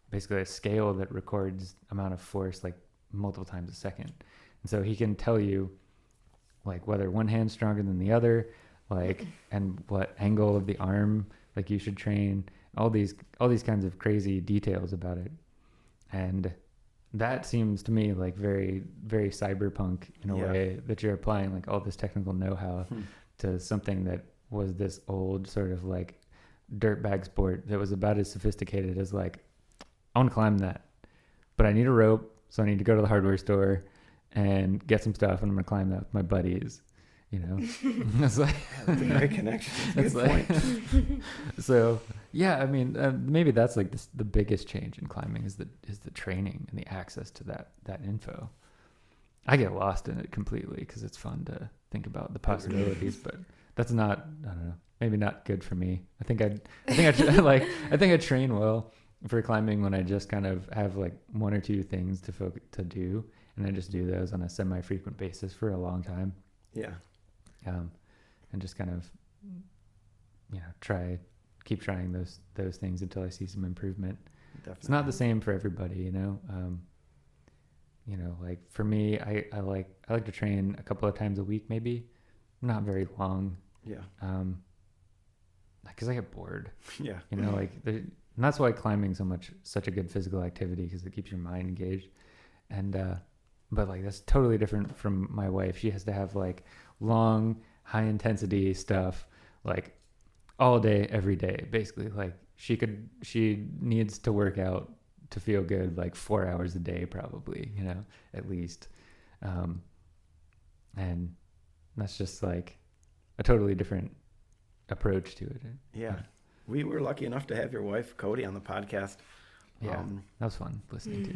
basically a scale that records amount of force like multiple times a second. And so he can tell you like whether one hand's stronger than the other, like, and what angle of the arm like you should train, all these kinds of crazy details about it. And that seems to me like very, very cyberpunk in a way, that you're applying like all this technical know-how to something that was this old sort of like dirtbag sport that was about as sophisticated as like, I want to climb that, but I need a rope, so I need to go to the hardware store and get some stuff, and I'm gonna climb that with my buddies. You know, it's like that's a great connection. That's a good point. So yeah, I mean, maybe that's like the biggest change in climbing is the training and the access to that info. I get lost in it completely because it's fun to think about the possibilities, but that's not, I don't know, maybe not good for me. I think I train well for climbing when I just kind of have like one or two things to do, And I just do those on a semi-frequent basis for a long time. Yeah. And just kind of, keep trying those things until I see some improvement. Definitely. It's not the same for everybody, like for me, I like to train a couple of times a week, maybe not very long. Yeah. Because I get bored. Yeah. And that's why climbing such a good physical activity, because it keeps your mind engaged. And but like that's totally different from my wife. She has to have like long, high intensity stuff like all day, every day, basically. Like she needs to work out to feel good like 4 hours a day, probably, at least. And that's just like a totally different approach to it. Yeah. We were lucky enough to have your wife, Cody, on the podcast. Yeah, that was fun listening to.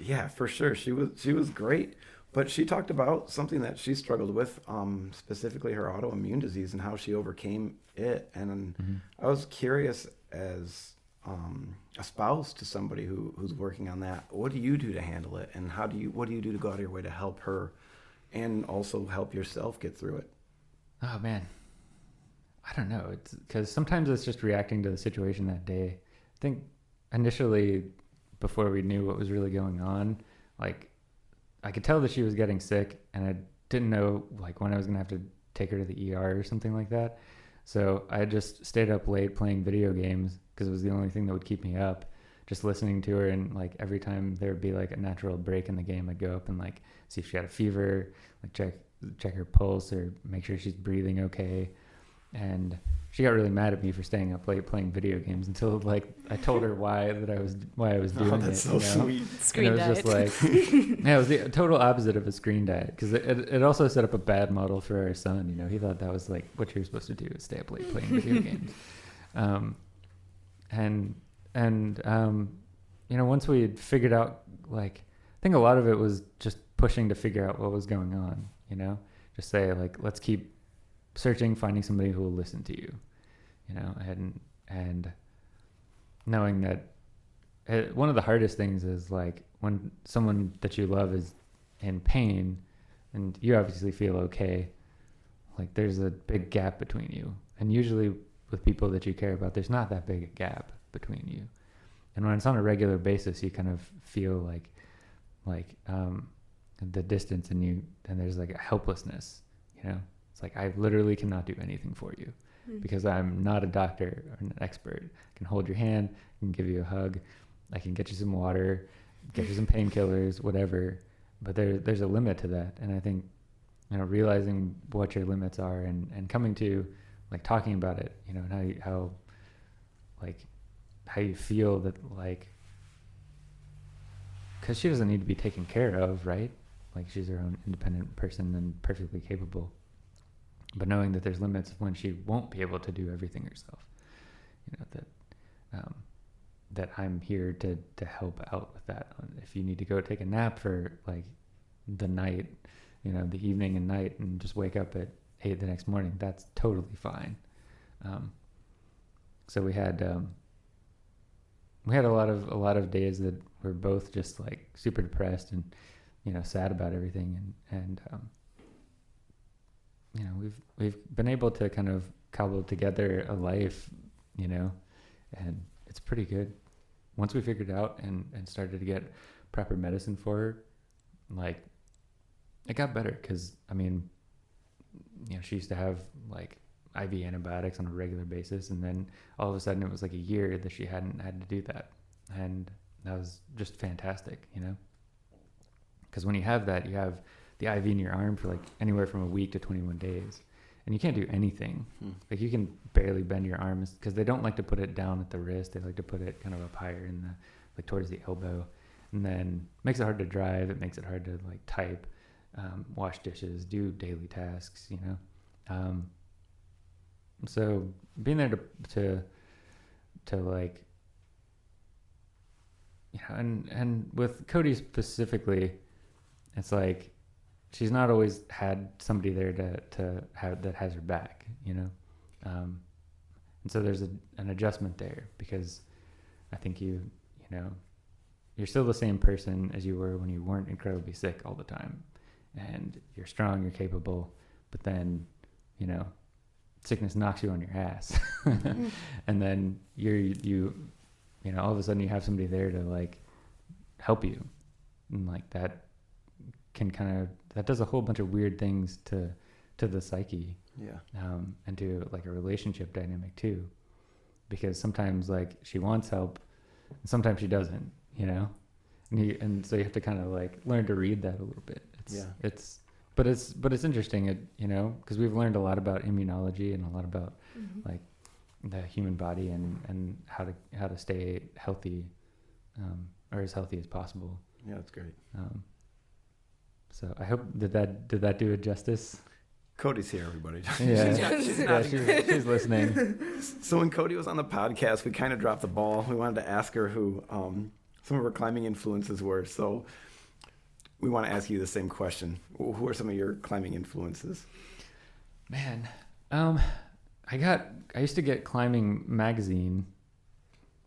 Yeah, for sure. She was great. But she talked about something that she struggled with, specifically her autoimmune disease and how she overcame it. And I was curious, as a spouse to somebody who's working on that, what do you do to handle it? And what do you do to go out of your way to help her and also help yourself get through it? Oh, man. I don't know. It's because sometimes it's just reacting to the situation that day. I think initially, before we knew what was really going on, like I could tell that she was getting sick, and I didn't know like when I was gonna have to take her to the ER or something like that. So I just stayed up late playing video games because it was the only thing that would keep me up. Just listening to her, and like every time there would be like a natural break in the game, I'd go up and like see if she had a fever, like check her pulse or make sure she's breathing okay. And she got really mad at me for staying up late playing video games until like I told her why I was doing it. That's so sweet. Screen diet. Just like, yeah, it was the total opposite of a screen diet, because it also set up a bad model for our son. He thought that was like what you're supposed to do, is stay up late playing video games. Once we had figured out, like, I think a lot of it was just pushing to figure out what was going on. Just say like, let's keep searching, finding somebody who will listen to you, and knowing that one of the hardest things is like when someone that you love is in pain and you obviously feel okay, like there's a big gap between you. And usually with people that you care about, there's not that big a gap between you. And when it's on a regular basis, you kind of feel like the distance and there's like a helplessness, It's like, I literally cannot do anything for you because I'm not a doctor or an expert. I can hold your hand, I can give you a hug, I can get you some water, get you some painkillers, whatever. But there's a limit to that. And I think, realizing what your limits are and coming to like talking about it, and how you feel that, like, because she doesn't need to be taken care of, right? Like, she's her own independent person and perfectly capable. But knowing that there's limits of when she won't be able to do everything herself, that I'm here to help out with that. If you need to go take a nap for like the night, the evening and night, and just wake up at 8 the next morning, that's totally fine. So we had a lot of days that were both just like super depressed and sad about everything, and we've been able to kind of cobble together a life, and it's pretty good. Once we figured out and started to get proper medicine for her, like, it got better, because she used to have like IV antibiotics on a regular basis, and then all of a sudden it was like a year that she hadn't had to do that, and that was just fantastic, because when you have that, you have the IV in your arm for like anywhere from a week to 21 days, and you can't do anything. Like, you can barely bend your arms, because they don't like to put it down at the wrist. They like to put it kind of up higher in like towards the elbow, and then it makes it hard to drive. It makes it hard to like type, wash dishes, do daily tasks, so being there to like, and with Cody specifically, it's like, she's not always had somebody there to have that has her back, and so there's an adjustment there, because I think you're still the same person as you were when you weren't incredibly sick all the time, and you're strong, you're capable, but then, you know, sickness knocks you on your ass, and then you know, all of a sudden you have somebody there to like help you, and like that can that does a whole bunch of weird things to the psyche, and to like a relationship dynamic too, because sometimes like she wants help and sometimes she doesn't, you know, and so you have to kind of like learn to read that a little bit. But it's interesting, you know, because we've learned a lot about immunology and a lot about like the human body and how to stay healthy, or as healthy as possible. Yeah, that's great. So I hope did that do it justice? Cody's here, everybody. Yeah, she's listening. So when Cody was on the podcast, we kind of dropped the ball. We wanted to ask her who some of her climbing influences were. So we want to ask you the same question. Who are some of your climbing influences? Man, I used to get Climbing magazine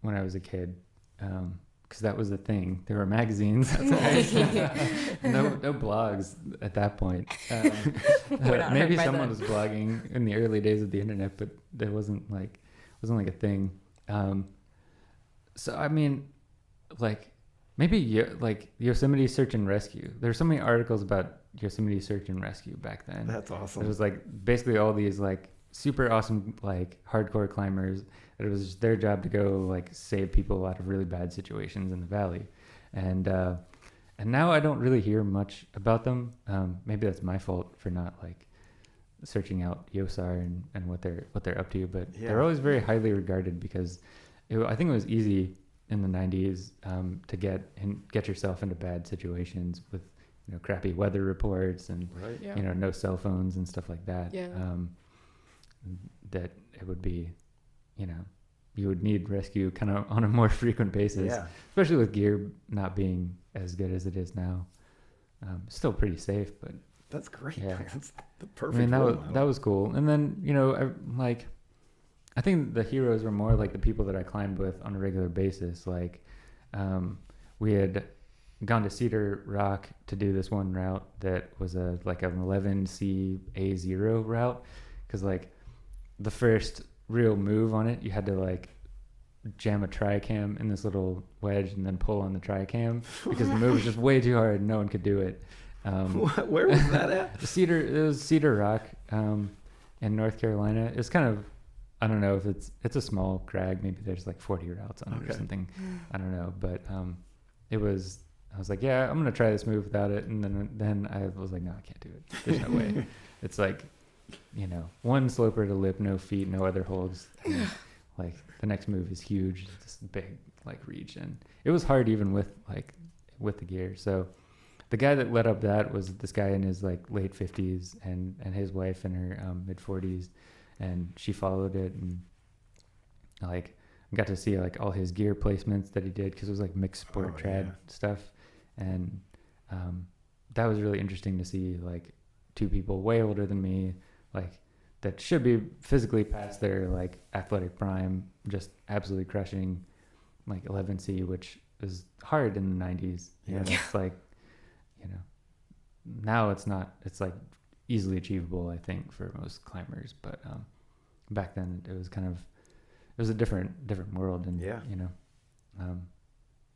when I was a kid, because that was the thing. There were magazines. That's right. no blogs at that point. Maybe someone was blogging in the early days of the internet, but there wasn't like a thing. So I mean, like maybe like Yosemite Search and Rescue. There's so many articles about Yosemite Search and Rescue back then. That's awesome. It was like basically all these like super awesome like hardcore climbers. It was just their job to go like save people out of really bad situations in the valley, and now I don't really hear much about them. Maybe that's my fault for not like searching out Yosar and what they're up to. But they're always very highly regarded because I think it was easy in the 90s to get yourself into bad situations with, you know, crappy weather reports and you know, no cell phones and stuff like that. That it would be, you know, you would need rescue kind of on a more frequent basis, especially with gear not being as good as it is now. Still pretty safe, but that's great. Yeah, that's the perfect. I mean, that was cool. And then, you know, I think the heroes were more like the people that I climbed with on a regular basis. Like, we had gone to Cedar Rock to do this one route that was an 11C A0 route, because like the first real move on it, you had to like jam a tri-cam in this little wedge and then pull on the tri-cam because the move was just way too hard and no one could do it. Where was that at? It was Cedar Rock in North Carolina. It was kind of, I don't know if it's a small crag. Maybe there's like 40 routes on it or something. I don't know, but I was like, yeah, I'm gonna try this move without it, and then I was like, no, I can't do it. There's no way. It's like, you know, one sloper to lip, no feet, no other holds. And, like the next move is huge, this big like reach, and it was hard even with the gear. So the guy that led up that was this guy in his like late 50s and his wife in her mid 40s, and she followed it, and like got to see like all his gear placements that he did because it was like mixed sport trad stuff, and that was really interesting to see like two people way older than me, like that should be physically past their like athletic prime, just absolutely crushing like 11C, which is hard in the 90s. You know, it's like, you know, now it's like easily achievable, I think, for most climbers, but back then it was a different world, and you know,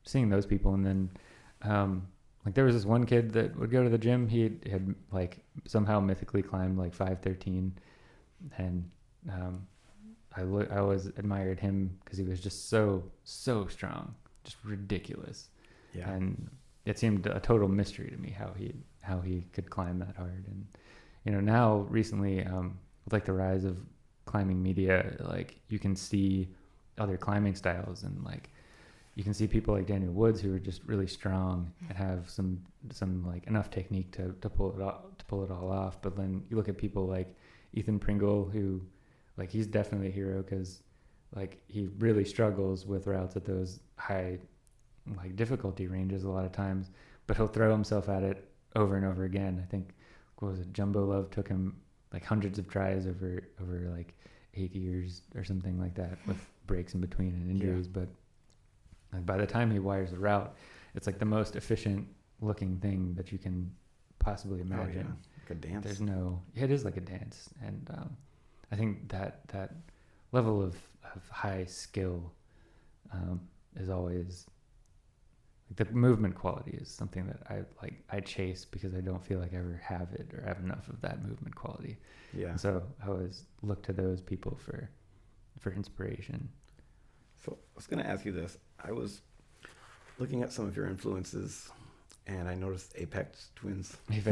seeing those people, and then like there was this one kid that would go to the gym. He had like somehow mythically climbed like 513, and I always admired him because he was just so strong, just ridiculous. And it seemed a total mystery to me how he could climb that hard. And you know, now recently with like the rise of climbing media, like you can see other climbing styles, and like you can see people like Daniel Woods who are just really strong and have some like enough technique to pull it all off. But then you look at people like Ethan Pringle, who like he's definitely a hero because like he really struggles with routes at those high like difficulty ranges a lot of times, but he'll throw himself at it over and over again. I think, what was it, Jumbo Love took him like hundreds of tries over like 8 years or something like that, with breaks in between and injuries. But like by the time he wires the route, it's like the most efficient looking thing that you can possibly imagine. Oh, yeah. Like a dance. It is like a dance. And I think that level of high skill is always, the movement quality is something that I chase because I don't feel like I ever have it or have enough of that movement quality. Yeah. And so I always look to those people for inspiration. So I was going to ask you this. I was looking at some of your influences, and I noticed Apex Twins. I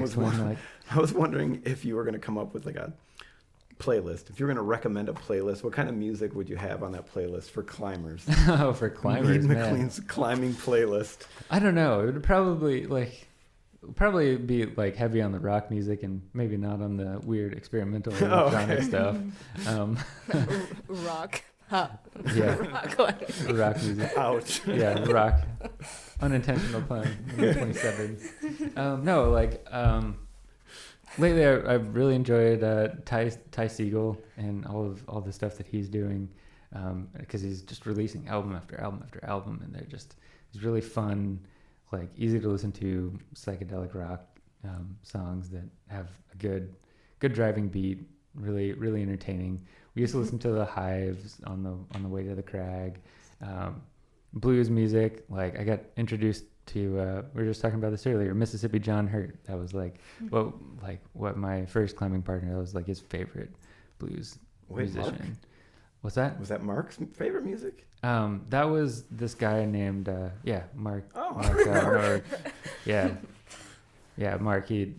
was wondering if you were going to come up with like a playlist. If you were going to recommend a playlist, what kind of music would you have on that playlist for climbers? Oh, for climbers, Mead McLean's climbing playlist. I don't know. It would probably be like heavy on the rock music and maybe not on the weird experimental electronic stuff. Rock. Huh. Yeah. Rock music. Ouch. Yeah, rock. Unintentional pun. 27. No, like lately I've really enjoyed Ty Segall and all the stuff that he's doing, because he's just releasing album after album after album, and it's really fun, like easy to listen to psychedelic rock songs that have a good driving beat, really really entertaining. We used to listen to the Hives on the way to the crag. Blues music, like I got introduced to we were just talking about this earlier, Mississippi John Hurt. That was like what my first climbing partner, that was like his favorite blues musician. Mark? What's that? Was that Mark's favorite music? That was this guy named Mark. Oh, Mark. Yeah, Mark. He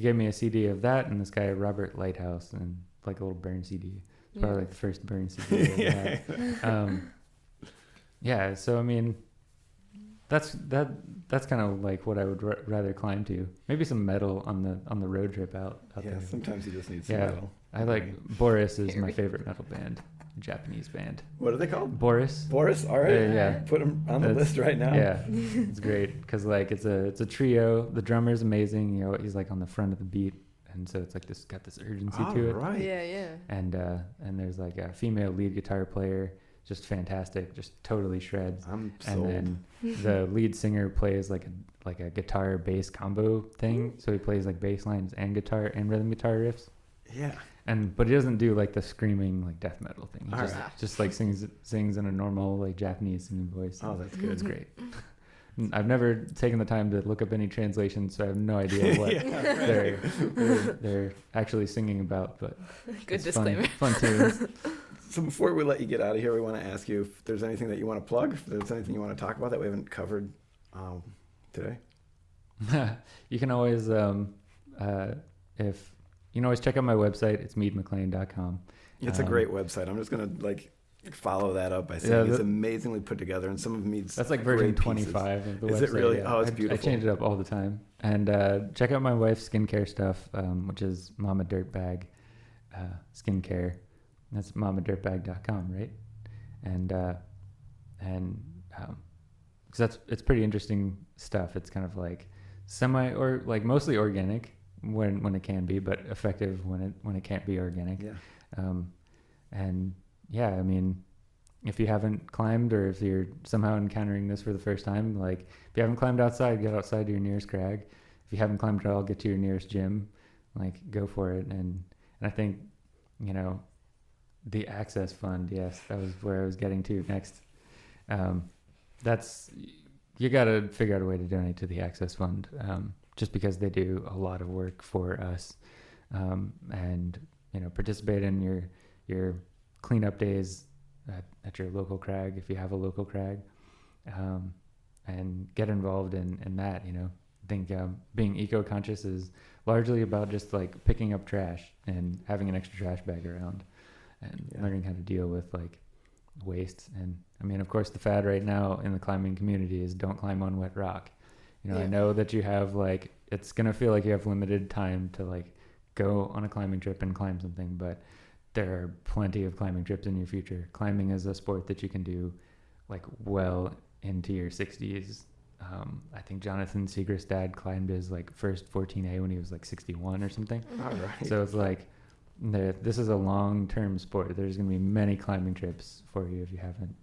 gave me a CD of that, and this guy Robert Lighthouse, and like a little Burn CD. It's probably like the first Burn CD I had. Yeah, so I mean, that's kind of like what I would rather climb to. Maybe some metal on the road trip out there. Sometimes you just need some metal. I like Boris is my favorite metal band, Japanese band. What are they called? Boris. Boris. All right. Yeah. Put them on the list right now. Yeah, it's great because like it's a trio. The drummer's amazing. You know, he's like on the front of the beat, and so it's like got this urgency to it. Right. Yeah. And there's like a female lead guitar player. Just fantastic, just totally shreds. I'm sold. And then the lead singer plays like a guitar bass combo thing. So he plays like bass lines and guitar and rhythm guitar riffs. Yeah. But he doesn't do like the screaming like death metal thing. He just like sings in a normal like Japanese singing voice. Oh, that's good. It's great. I've never taken the time to look up any translations, so I have no idea what they're actually singing about. But good disclaimer. Fun tunes. So before we let you get out of here, we want to ask you if there's anything that you want to plug, if there's anything you want to talk about that we haven't covered today. You can always, check out my website. It's meadmclean.com. It's a great website. I'm just going to follow that up by saying it's amazingly put together, and some of Mead's that's like version 25 of the website. Is it really? Yeah. Oh, it's beautiful. I change it up all the time. And check out my wife's skincare stuff, which is Mama Dirtbag Skincare. That's mamadirtbag.com, right? And because it's pretty interesting stuff. It's kind of like mostly organic when it can be, but effective when it can't be organic. Yeah. And yeah, I mean, if you haven't climbed, or if you're somehow encountering this for the first time, like if you haven't climbed outside, get outside to your nearest crag. If you haven't climbed at all, get to your nearest gym. Like go for it. And I think, the Access Fund, yes, that was where I was getting to next. You got to figure out a way to donate to the Access Fund, just because they do a lot of work for us, and participate in your cleanup days at your local crag if you have a local crag, and get involved in that. I think being eco-conscious is largely about just like picking up trash and having an extra trash bag around. And learning how to deal with like waste. And I mean, of course, the fad right now in the climbing community is don't climb on wet rock. I know that you have it's going to feel like you have limited time to like go on a climbing trip and climb something, but there are plenty of climbing trips in your future. Climbing is a sport that you can do like well into your 60s. I think Jonathan Segrist's dad climbed his like first 14A when he was like 61 or something. All right. So it's like, this is a long-term sport. There's going to be many climbing trips for you if you haven't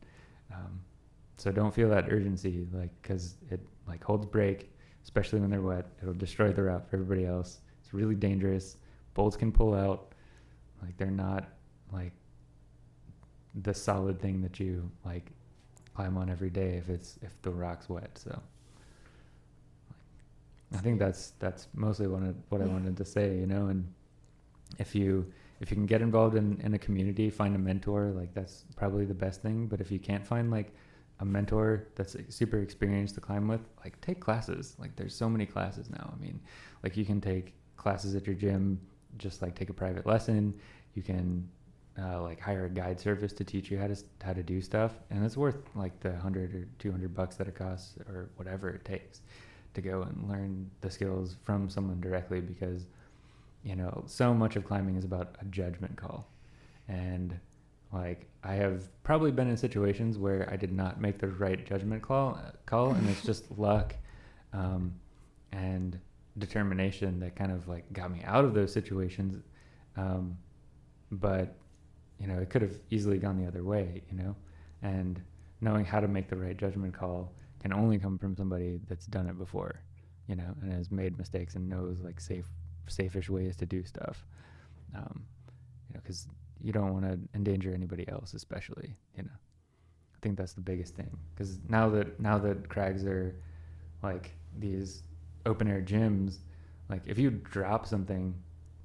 So don't feel that urgency, like, because it like holds brake, especially when they're wet. It'll destroy the route for everybody else. It's really dangerous. Bolts can pull out. Like, they're not like the solid thing that you like climb on every day if the rock's wet. So I think that's mostly what I wanted to say, you know. And if you can get involved in a community, find a mentor, like that's probably the best thing. But if you can't find like a mentor that's super experienced to climb with, like take classes. Like there's so many classes now. I mean, like you can take classes at your gym, just like take a private lesson. You can like hire a guide service to teach you how to do stuff, and it's worth like the $100 or $200 that it costs or whatever it takes to go and learn the skills from someone directly, because you know so much of climbing is about a judgment call. And like I have probably been in situations where I did not make the right judgment call and it's just luck and determination that kind of like got me out of those situations, but you know, it could have easily gone the other way, you know. And knowing how to make the right judgment call can only come from somebody that's done it before, you know, and has made mistakes and knows like safe-ish ways to do stuff. You know, because you don't want to endanger anybody else, especially, you know. I think that's the biggest thing, because now that crags are like these open air gyms, like if you drop something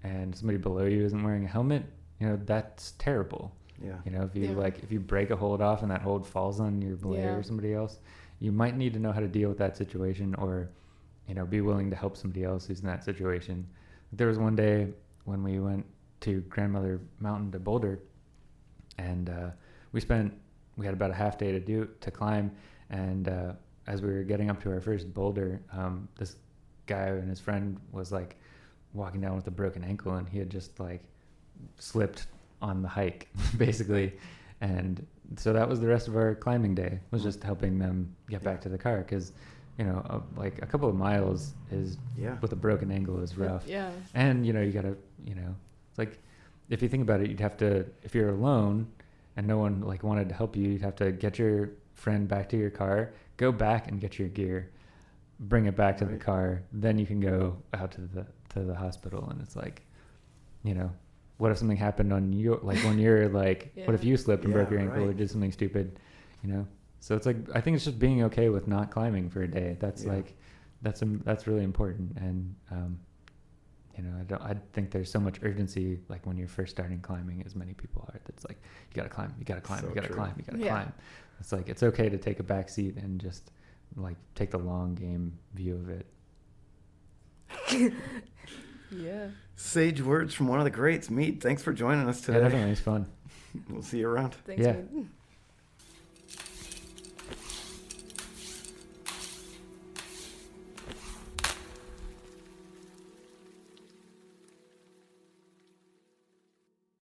and somebody below you isn't wearing a helmet, you know, that's terrible. Yeah. You know, if you break a hold off and that hold falls on your belay or somebody else, you might need to know how to deal with that situation, or, you know, be willing to help somebody else who's in that situation. There was one day when we went to Grandmother Mountain to Boulder, and we had about a half day to climb, and as we were getting up to our first boulder, this guy and his friend was like walking down with a broken ankle, and he had just like slipped on the hike basically. And so that was the rest of our climbing day, was just helping them get back to the car, because you know like a couple of miles is with a broken ankle is rough. And you know, you gotta, you know, it's like if you think about it, you'd have to, if you're alone and no one like wanted to help you, you'd have to get your friend back to your car, go back and get your gear, bring it back to the car, then you can go out to the hospital. And it's like, you know, what if something happened on you, like when you're like, what if you slipped and broke your ankle or did something stupid, you know? So it's like, I think it's just being okay with not climbing for a day. That's like, that's really important. And, you know, I think there's so much urgency, like when you're first starting climbing, as many people are, that's like, you gotta climb, you gotta climb, you gotta climb, you gotta climb. It's like, it's okay to take a back seat and just like take the long game view of it. Sage words from one of the greats. Mead, thanks for joining us today. Yeah, definitely. It's fun. We'll see you around. Thanks, Mead.